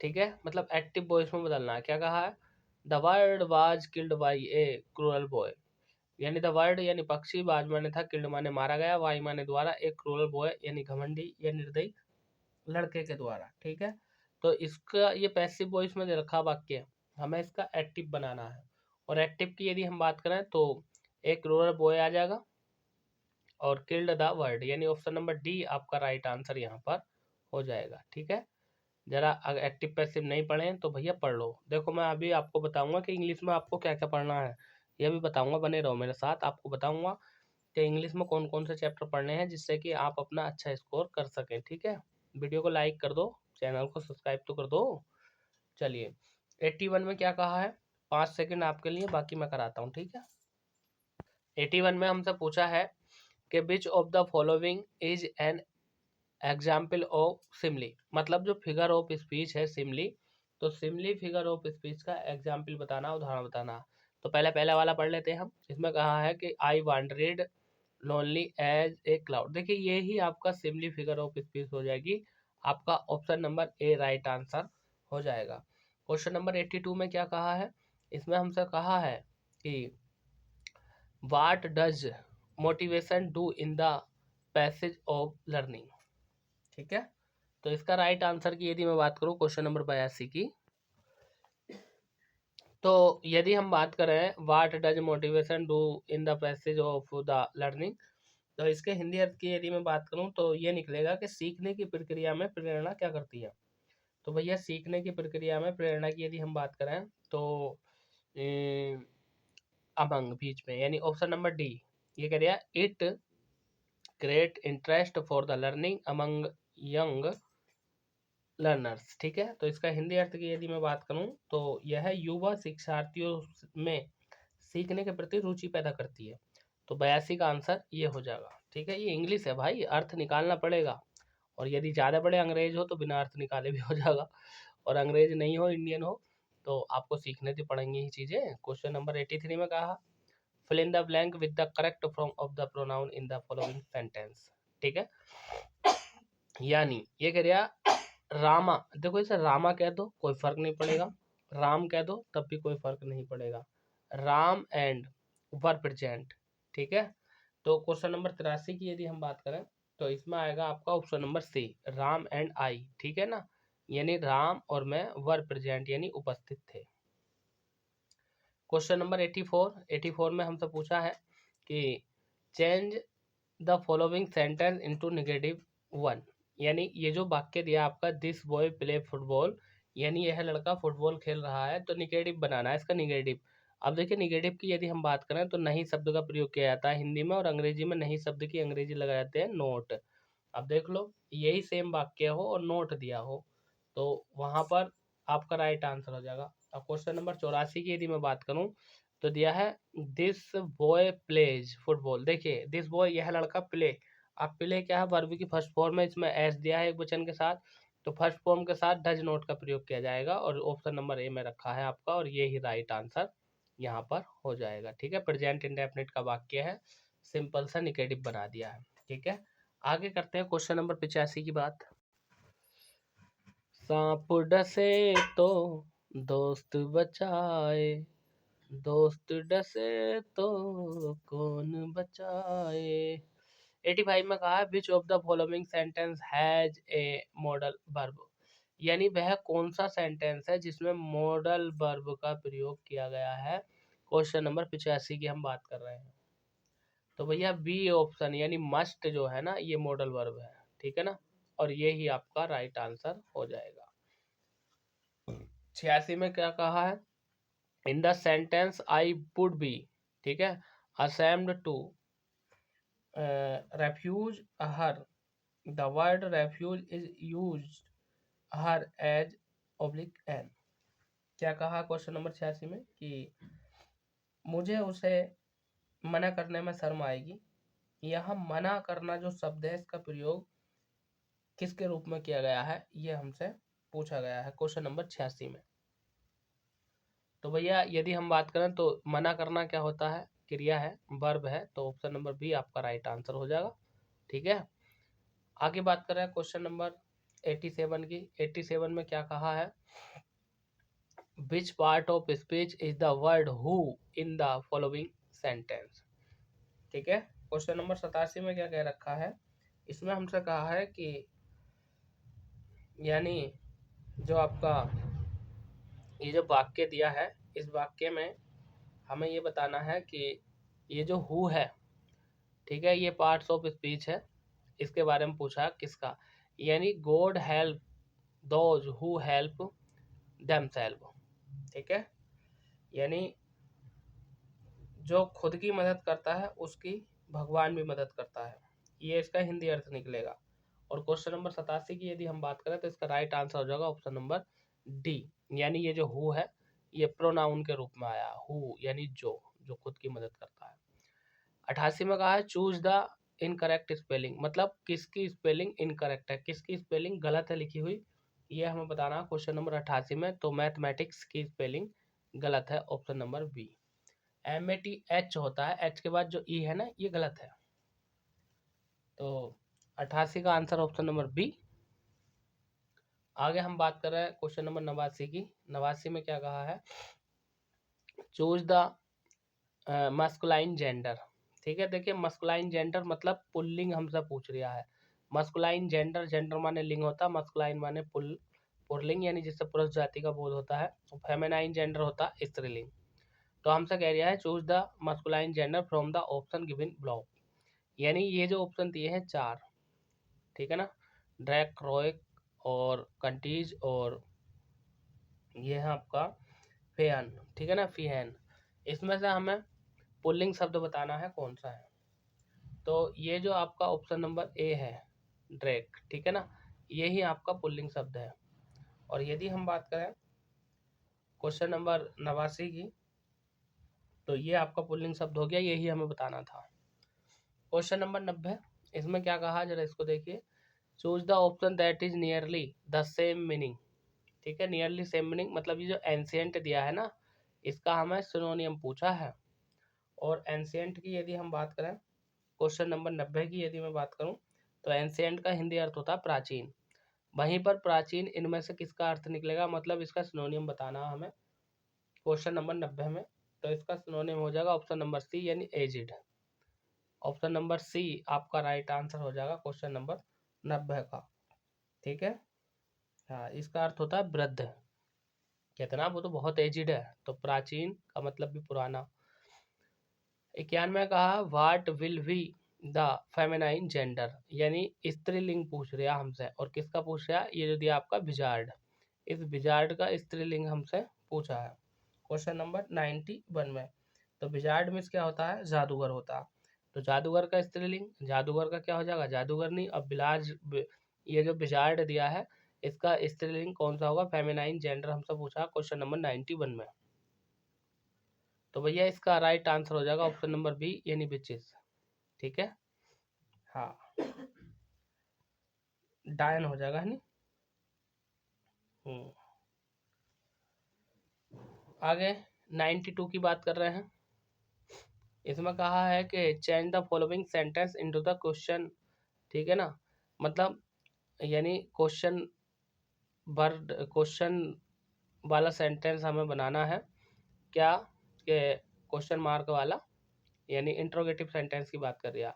ठीक है, मतलब एक्टिव वॉइस में बदलना है। क्या कहा है, the bird was killed by A cruel boy, यानी द बर्ड यानी पक्षी, बाज माने था, किल्ड माने मारा गया, वाई माने द्वारा, एक क्रूअल बॉय यानी घमंडी या निर्दयी लड़के के द्वारा, ठीक है। तो इसका ये पैसिव वॉइस में दे रखा वाक्य है, हमें इसका एक्टिव बनाना है। और एक्टिव की यदि हम बात करें तो एक क्रूअल बॉय आ जाएगा और किल्ड द वर्ड, यानी ऑप्शन नंबर डी आपका राइट आंसर यहाँ पर हो जाएगा, ठीक है। जरा अगर एक्टिव पैसिव नहीं पढ़े तो भैया पढ़ लो। देखो मैं अभी आपको बताऊंगा कि इंग्लिश में आपको क्या क्या पढ़ना है, ये भी बताऊंगा, बने रहो मेरे साथ। आपको बताऊंगा कि इंग्लिश में कौन कौन से चैप्टर पढ़ने हैं जिससे कि आप अपना अच्छा स्कोर कर सकें, ठीक है। वीडियो को लाइक कर दो, चैनल को सब्सक्राइब तो कर दो। चलिए 81 में क्या कहा है, 5 सेकंड आपके लिए, बाकी मैं कराता हूँ, ठीक है। 81 में हमसे पूछा है कि which of the following is an example of simile, मतलब जो फिगर ऑफ स्पीच है सिमली, तो सिमली फिगर ऑफ स्पीच का एग्जाम्पल बताना, उदाहरण बताना। तो पहला वाला पढ़ लेते हैं हम। इसमें कहा है कि आई वांडरेड लोनली एज ए क्लाउड, देखिए ये ही आपका सिमली फिगर ऑफ स्पीच हो जाएगी, आपका option number A right answer हो जाएगा। क्वेश्चन नंबर 82 में क्या कहा है, इसमें हमसे कहा है कि what does motivation do in the passage of learning, ठीक है। तो इसका राइट आंसर की यदि मैं बात करूं क्वेश्चन नंबर 82 की, तो यदि हम बात करें what does motivation do in the passage of the learning, तो इसके हिंदी अर्थ की यदि मैं बात करूं तो ये निकलेगा कि सीखने की प्रक्रिया में प्रेरणा क्या करती है। तो भैया सीखने की प्रक्रिया में प्रेरणा की यदि हम बात करें तो अमंग बीच में, यानी ऑप्शन नंबर डी, ये कह दिया it create interest for the learning among young learners, ठीक है। तो इसका हिंदी अर्थ की यदि मैं बात करूं तो यह युवा शिक्षार्थियों में सीखने के प्रति रुचि पैदा करती है। तो 82 का आंसर ये हो जाएगा, ठीक है। ये इंग्लिश है भाई, अर्थ निकालना पड़ेगा, और यदि ज़्यादा बड़े अंग्रेज हो तो बिना अर्थ निकाले भी हो जाएगा, और अंग्रेज नहीं हो, इंडियन हो, तो आपको सीखने तो पड़ेंगी ही चीज़ें। क्वेश्चन नंबर 83 में कहा fill in the blank with the correct form of the pronoun in the following sentence, ठीक है। यानी ये कह रहा रामा, देखो इसे रामा कह दो कोई फर्क नहीं पड़ेगा, राम कह दो तब भी कोई फर्क नहीं पड़ेगा, राम एंड वर प्रेजेंट, ठीक है। तो क्वेश्चन नंबर 83 की यदि हम बात करें तो इसमें आएगा आपका option number C, Ram and I, ठीक है ना, यानी राम और मैं वर प्रेजेंट यानी उपस्थित थे। क्वेश्चन नंबर 84 में हमसे पूछा है कि change the following sentence into negative one, यानी ये जो वाक्य दिया आपका दिस बॉय प्ले फुटबॉल, यानी यह लड़का फुटबॉल खेल रहा है, तो निगेटिव बनाना है इसका निगेटिव। अब देखिए निगेटिव की यदि हम बात करें तो नहीं शब्द का प्रयोग किया जाता है हिंदी में, और अंग्रेजी में नहीं शब्द की अंग्रेजी लगा जाते हैं नोट। अब देख लो यही सेम वाक्य हो और नोट दिया हो तो वहां पर आपका राइट आंसर हो जाएगा। अब क्वेश्चन नंबर 84 की यदि मैं बात करूं तो दिया है दिस बॉय प्लेज फुटबॉल, देखिए दिस बॉय यह लड़का प्ले, अब प्ले क्या है वर्ब की फर्स्ट फॉर्म है, इसमें एस दिया है एक वचन के साथ, तो फर्स्ट फॉर्म के साथ डज नॉट का प्रयोग किया जाएगा, और ऑप्शन नंबर ए में रखा है आपका, और ये ही राइट आंसर यहाँ पर हो जाएगा, ठीक है। प्रेजेंट इंडेफिनिट का वाक्य है, सिंपल सा निगेटिव बना दिया है, ठीक है। आगे करते हैं क्वेश्चन नंबर 85 की बात। सांप डसे तो दोस्त बचाए, दोस्त डसे तो कौन बचाए। 85 में कहा है विच of the following sentence has a modal verb, यानी वह कौन सा सेंटेंस है जिसमें मॉडल वर्ब का प्रयोग किया गया है। क्वेश्चन नंबर 85 की हम बात कर रहे हैं, तो भैया बी ऑप्शन यानी मस्ट जो है ना ये मॉडल वर्ब है, ठीक है ना, और ये ही आपका राइट आंसर हो जाएगा। 86 में क्या कहा है, in the sentence I would be, ठीक है, ashamed to refuge her, the word refuge is used her as oblique an, क्या कहा क्वेश्चन नंबर 86 में कि मुझे उसे मना करने में शर्म आएगी, यहाँ मना करना जो शब्द है इसका प्रयोग किसके रूप में किया गया है ये हमसे पूछा गया है क्वेश्चन नंबर 86 में। तो भैया यदि हम बात करें तो मना करना क्या होता है, क्रिया है, वर्ब है, तो ऑप्शन नंबर बी आपका राइट आंसर हो जाएगा, ठीक है। आगे बात करें क्वेश्चन नंबर 87 की। 87 में क्या कहा है, which part of speech is the word who in the following sentence. ठीक है। क्वेश्चन नंबर 87 में क्या कह रखा है, इसमें हमसे कहा है कि यानी जो आपका ये जो वाक्य दिया है, इस वाक्य में हमें ये बताना है कि ये जो हु है, ठीक है, ये पार्ट्स ऑफ स्पीच है, इसके बारे में पूछा किसका, यानी god help those who help themselves. ठीक है, यानी जो खुद की मदद करता है उसकी भगवान भी मदद करता है, ये इसका हिंदी अर्थ निकलेगा। और क्वेश्चन नंबर 87 की यदि हम बात करें तो इसका राइट आंसर हो जाएगा ऑप्शन नंबर डी, यानी ये जो हु है ये प्रोनाउन के रूप में आया, हु यानी जो खुद की मदद करता है। 88 में कहा है चूज द इनकरेक्ट स्पेलिंग, मतलब किसकी स्पेलिंग इनकरेक्ट है, किसकी स्पेलिंग गलत है लिखी हुई, ये हमें बताना है क्वेश्चन नंबर 88 में। तो मैथमेटिक्स की स्पेलिंग गलत है, ऑप्शन नंबर बी। MATH होता है, एच के बाद जो ई है ना ये गलत है, तो 88 का आंसर ऑप्शन नंबर बी। आगे हम बात कर रहे हैं क्वेश्चन नंबर 89 की। 89 में क्या कहा है, चूज द मस्कुलाइन जेंडर। ठीक है, देखिए मस्कुलाइन जेंडर मतलब पुल्लिंग हमसे पूछ रहा है। मस्कुलाइन जेंडर, जेंडर माने लिंग होता है, मस्कुलाइन माने पुल्लिंग यानी जिससे पुरुष जाति का बोध होता है, फेमिनाइन जेंडर होता है स्त्रीलिंग। तो हमसे कह रहा है choose the masculine gender from the option given below, यानी ये जो ऑप्शन दिए हैं 4, ठीक है ना, ड्रैक, रोइक और कंटीज और ये है आपका फेहन, ठीक है ना, फीहन, इसमें से हमें पुल्लिंग शब्द बताना है कौन सा है। तो ये जो आपका ऑप्शन नंबर ए है ड्रैक, ठीक है ना, यही आपका पुल्लिंग शब्द है। और यदि हम बात करें क्वेश्चन नंबर 89 की, तो ये आपका पुल्लिंग शब्द हो गया, यही हमें बताना था। क्वेश्चन नंबर 90, इसमें क्या कहा जरा इसको देखिए, choose the option that is nearly the same meaning. ठीक है, नियरली सेम मीनिंग मतलब ये जो एंशिएंट दिया है ना, इसका हमें सिनोनियम पूछा है। और एंशिएंट की यदि हम बात करें, क्वेश्चन नंबर 90 की यदि मैं बात करूं, तो एंशिएंट का हिंदी अर्थ होता है प्राचीन। वहीं पर प्राचीन इनमें से किसका अर्थ निकलेगा, मतलब इसका सिनोनियम बताना है हमें क्वेश्चन नंबर 90 में। तो इसका सिनोनियम हो जाएगा ऑप्शन नंबर सी यानी एजिड। ऑप्शन नंबर सी आपका राइट आंसर हो जाएगा क्वेश्चन नंबर 90 का। ठीक है, हाँ, इसका अर्थ होता है वृद्ध, कितना वो तो बहुत एजिड है, तो प्राचीन का मतलब भी पुराना। 91 कहा what will be the feminine gender, यानी स्त्रीलिंग पूछ रहा हमसे, और किसका पूछ रहा, ये जो दिया आपका विजार्ड, इस विजार्ड का स्त्रीलिंग हमसे पूछा है क्वेश्चन नंबर 91 में। तो विजार्ड मीन्स क्या होता है, जादूगर होता है, तो जादूगर का स्त्रीलिंग, जादूगर का क्या हो जाएगा, जादूगर नहीं, अब बिलाज, ये जो विजार्ड दिया है इसका स्त्रीलिंग कौन सा होगा, फेमिनाइन जेंडर हमसे पूछा क्वेश्चन नंबर 91 में। तो भैया इसका राइट आंसर हो जाएगा ऑप्शन नंबर बी यानी बिचेस। ठीक है, हाँ, डायन हो जाएगा, है नी। आगे 92 की बात कर रहे हैं। इसमें कहा है कि change the following sentence into the question, ठीक है ना, मतलब यानी क्वेश्चन वाला सेंटेंस हमें बनाना है, क्या कि क्वेश्चन मार्क वाला, यानी इंट्रोगेटिव सेंटेंस की बात कर रही है।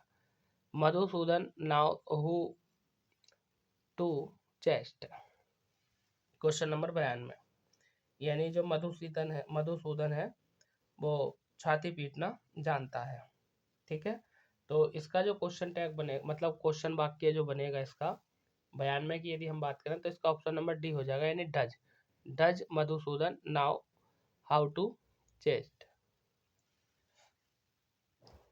Madhusudan know who to chest, question number 92, यानी जो मधुसूदन है वो छाती पीटना जानता है। ठीक है, तो इसका जो क्वेश्चन टैग बने, मतलब क्वेश्चन वाक्य जो बनेगा इसका 92 की यदि हम बात करें, तो इसका ऑप्शन नंबर डी हो जाएगा, यानी does Madhusudan know how to chest.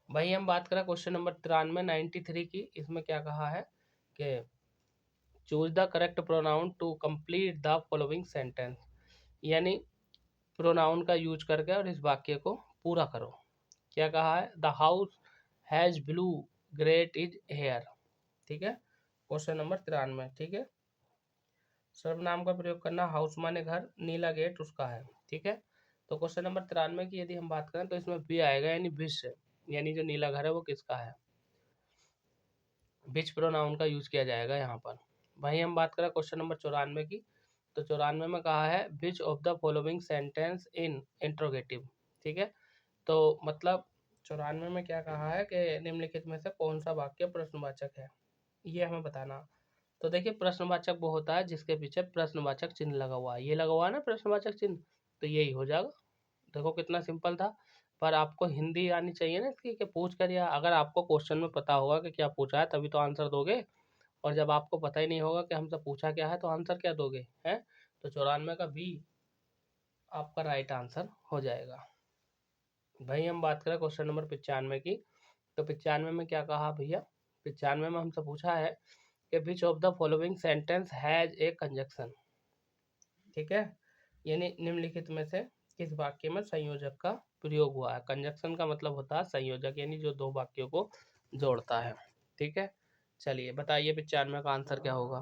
वही हम बात करें क्वेश्चन नंबर 93 की, इसमें क्या कहा है कि choose the correct pronoun to complete the following sentence, यानी प्रोनाउन का यूज करके और इस वाक्य को पूरा करो। क्या कहा है, the house has blue great is here. ठीक है, क्वेश्चन नंबर 93। ठीक है, सर्वनाम का प्रयोग करना, हाउस माने घर, नीला गेट उसका है। ठीक है, तो क्वेश्चन नंबर 93 की यदि हम बात करें तो इसमें बी आएगा, यानी विश, यानी जो नीला घर है वो किसका है, विच प्रोनाउन का यूज किया जाएगा यहाँ पर। भाई हम बात करें क्वेश्चन नंबर 94 की, तो 94 में कहा है विच of the following sentence in interrogative. ठीक है, तो मतलब 94 में क्या कहा है कि निम्नलिखित में से कौन सा वाक्य प्रश्नवाचक है, ये हमें बताना। तो देखिए प्रश्नवाचक वो होता है जिसके पीछे प्रश्नवाचक चिन्ह लगा हुआ है, ये लगा हुआ है ना प्रश्नवाचक चिन्ह, तो यही हो जाएगा। देखो कितना सिंपल था, पर आपको हिंदी आनी चाहिए ना इसकी कि पूछ कर, या अगर आपको क्वेश्चन में पता होगा कि क्या पूछा है तभी तो आंसर दोगे, और जब आपको पता ही नहीं होगा कि हमसे पूछा क्या है तो आंसर क्या दोगे, हैं। तो 94 का बी आपका राइट आंसर हो जाएगा। भाई हम बात करें क्वेश्चन नंबर 95 की, तो 95 में क्या कहा भैया, 95 में हमसे पूछा है कि which of the following sentence has A conjunction. ठीक है, यानी निम्नलिखित में से किस वाक्य में संयोजक का प्रयोग हुआ है। कंजक्शन का मतलब होता है संयोजक, यानी जो दो वाक्यों को जोड़ता है। ठीक है, चलिए बताइए 95 का आंसर क्या होगा।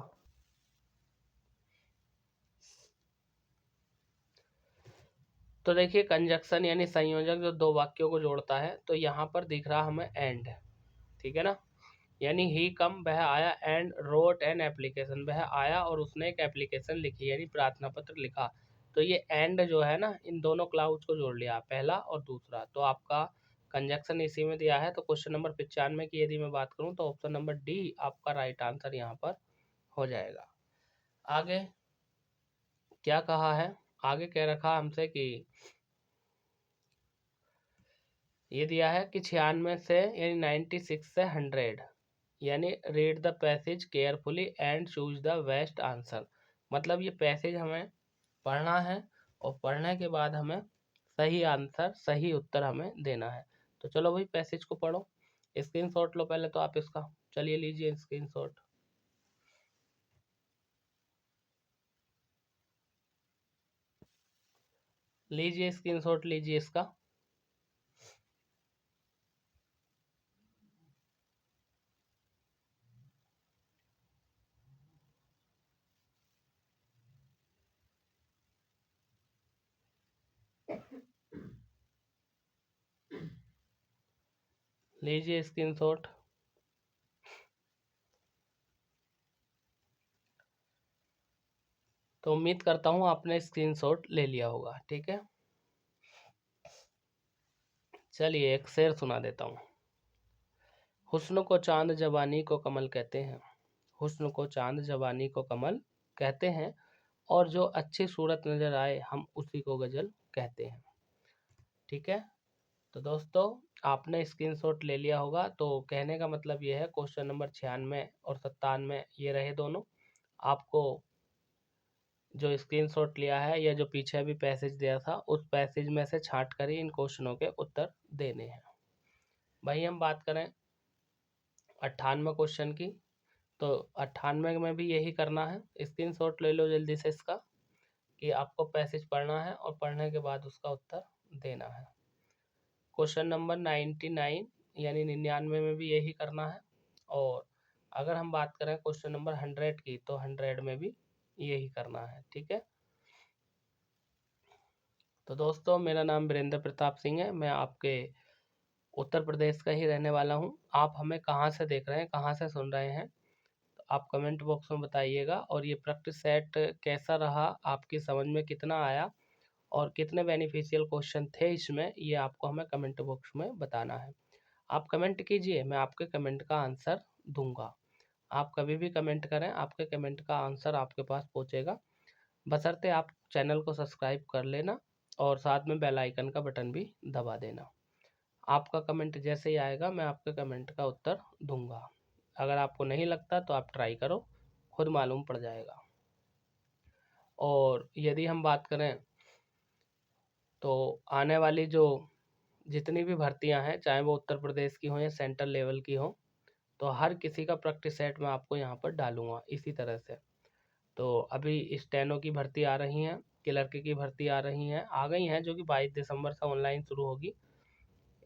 तो देखिए कंजक्शन यानी संयोजक जो दो वाक्यों को जोड़ता है, तो यहाँ पर दिख रहा हमें एंड। ठीक है ना, यानी ही कम वह आया एंड रोट एन एप्लीकेशन, वह आया और उसने एक एप्लीकेशन लिखी यानी प्रार्थना पत्र लिखा। तो ये एंड जो है ना, इन दोनों क्लाउज को जोड़ लिया, पहला और दूसरा, तो आपका कंजक्शन इसी में दिया है। तो क्वेश्चन नंबर 95 की यदि मैं बात करूँ तो ऑप्शन नंबर डी आपका राइट आंसर यहाँ पर हो जाएगा। आगे क्या कहा है, आगे कह रखा हमसे कि ये दिया है कि 96 से यानी 96 से 100, यानी read the passage carefully and choose the best answer. मतलब ये पैसेज हमें पढ़ना है और पढ़ने के बाद हमें सही आंसर, सही उत्तर हमें देना है। तो चलो भाई पैसेज को पढ़ो, स्क्रीनशॉट लो पहले तो आप इसका, चलिए लीजिए स्क्रीनशॉट, लीजिए स्क्रीनशॉट लीजिए इसका। लीजिए स्क्रीनशॉट। तो उम्मीद करता हूँ आपने स्क्रीनशॉट ले लिया होगा। ठीक है, चलिए एक शेर सुना देता हूँ। हुस्न को चांद जवानी को कमल कहते हैं, हुस्न को चांद जवानी को कमल कहते हैं, और जो अच्छी सूरत नजर आए हम उसी को गजल कहते हैं। ठीक है, तो दोस्तों आपने स्क्रीनशॉट ले लिया होगा, तो कहने का मतलब ये है क्वेश्चन नंबर 96 और 97 ये रहे दोनों। आपको जो स्क्रीनशॉट लिया है या जो पीछे अभी पैसेज दिया था उस पैसेज में से छांट कर ही इन क्वेश्चनों के उत्तर देने हैं। भाई हम बात करें 98 क्वेश्चन की, तो 98 में भी यही करना है। स्क्रीनशॉट ले लो जल्दी से इसका, कि आपको पैसेज पढ़ना है और पढ़ने के बाद उसका उत्तर देना है। क्वेश्चन नंबर 99 यानी 99 में भी यही करना है, और अगर हम बात करें क्वेश्चन नंबर 100 की, तो 100 में भी यही करना है। ठीक है, तो दोस्तों मेरा नाम वीरेंद्र प्रताप सिंह है, मैं आपके उत्तर प्रदेश का ही रहने वाला हूँ। आप हमें कहाँ से देख रहे हैं, कहाँ से सुन रहे हैं, तो आप कमेंट बॉक्स में बताइएगा। और ये प्रैक्टिस सेट कैसा रहा, आपकी समझ में कितना आया और कितने बेनिफिशियल क्वेश्चन थे इसमें, ये आपको हमें कमेंट बॉक्स में बताना है। आप कमेंट कीजिए, मैं आपके कमेंट का आंसर दूंगा। आप कभी भी कमेंट करें, आपके कमेंट का आंसर आपके पास पहुंचेगा, बशर्ते आप चैनल को सब्सक्राइब कर लेना और साथ में बेल आइकन का बटन भी दबा देना। आपका कमेंट जैसे ही आएगा मैं आपके कमेंट का उत्तर दूंगा। अगर आपको नहीं लगता तो आप ट्राई करो, खुद मालूम पड़ जाएगा। और यदि हम बात करें तो आने वाली जो जितनी भी भर्तियां हैं, चाहे वो उत्तर प्रदेश की हों या सेंट्रल लेवल की हों, तो हर किसी का प्रैक्टिस सेट मैं आपको यहाँ पर डालूंगा इसी तरह से। तो अभी स्टेनो की भर्ती आ रही हैं, क्लर्क की भर्ती आ रही हैं, आ गई हैं, जो कि 22 दिसंबर से ऑनलाइन शुरू होगी।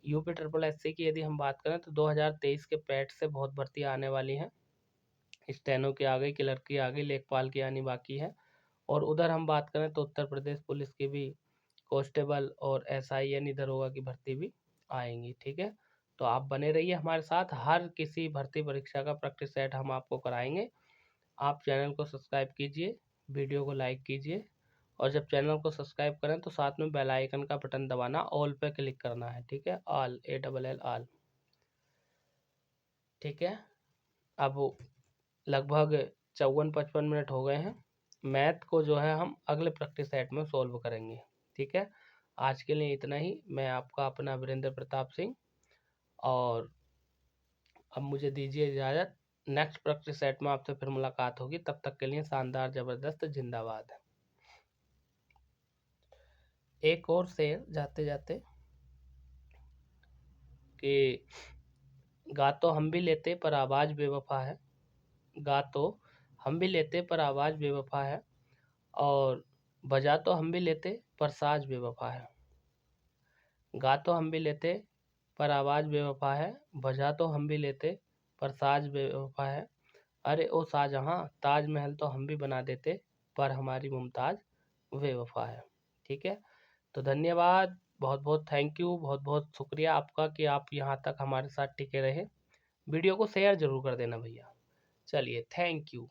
यूपी ट्रिपल एससी की यदि हम बात करें तो 2023 के पैट से बहुत भर्तियां आने वाली हैं। स्टेनो की आ गई, क्लर्क की आ गई, लेखपाल की आनी बाकी है। और उधर हम बात करें तो उत्तर प्रदेश पुलिस की भी कांस्टेबल और एसआई यानी दरोगा की भर्ती भी आएंगी। ठीक है, तो आप बने रहिए हमारे साथ, हर किसी भर्ती परीक्षा का प्रैक्टिस सेट हम आपको कराएंगे। आप चैनल को सब्सक्राइब कीजिए, वीडियो को लाइक कीजिए, और जब चैनल को सब्सक्राइब करें तो साथ में बेल आइकन का बटन दबाना, ऑल पे क्लिक करना है, ठीक है, ऑल, ALL ऑल, ठीक है। अब लगभग 54-55 मिनट हो गए हैं। मैथ को जो है हम अगले प्रैक्टिस सेट में सॉल्व करेंगे, ठीक है। आज के लिए इतना ही। मैं आपका अपना वीरेंद्र प्रताप सिंह, और अब मुझे दीजिए इजाज़त। नेक्स्ट प्रैक्टिस सेट में आपसे फिर मुलाकात होगी, तब तक के लिए शानदार ज़बरदस्त जिंदाबाद। एक और शेर जाते जाते कि गा तो हम भी लेते पर आवाज़ बेवफा है, गा तो हम भी लेते पर आवाज़ बेवफा है, और बजा तो हम भी लेते पर साज बेवफा है। गा तो हम भी लेते पर आवाज़ बेवफा है, बजा तो हम भी लेते पर साज बेवफा है। अरे ओ शाहजहाँ, ताजमहल तो हम भी बना देते पर हमारी मुमताज़ बेवफा है, ठीक है। तो धन्यवाद, बहुत बहुत थैंक यू, बहुत बहुत शुक्रिया आपका कि आप यहाँ तक हमारे साथ टिके रहे। वीडियो को शेयर ज़रूर कर देना भैया। चलिए, थैंक यू।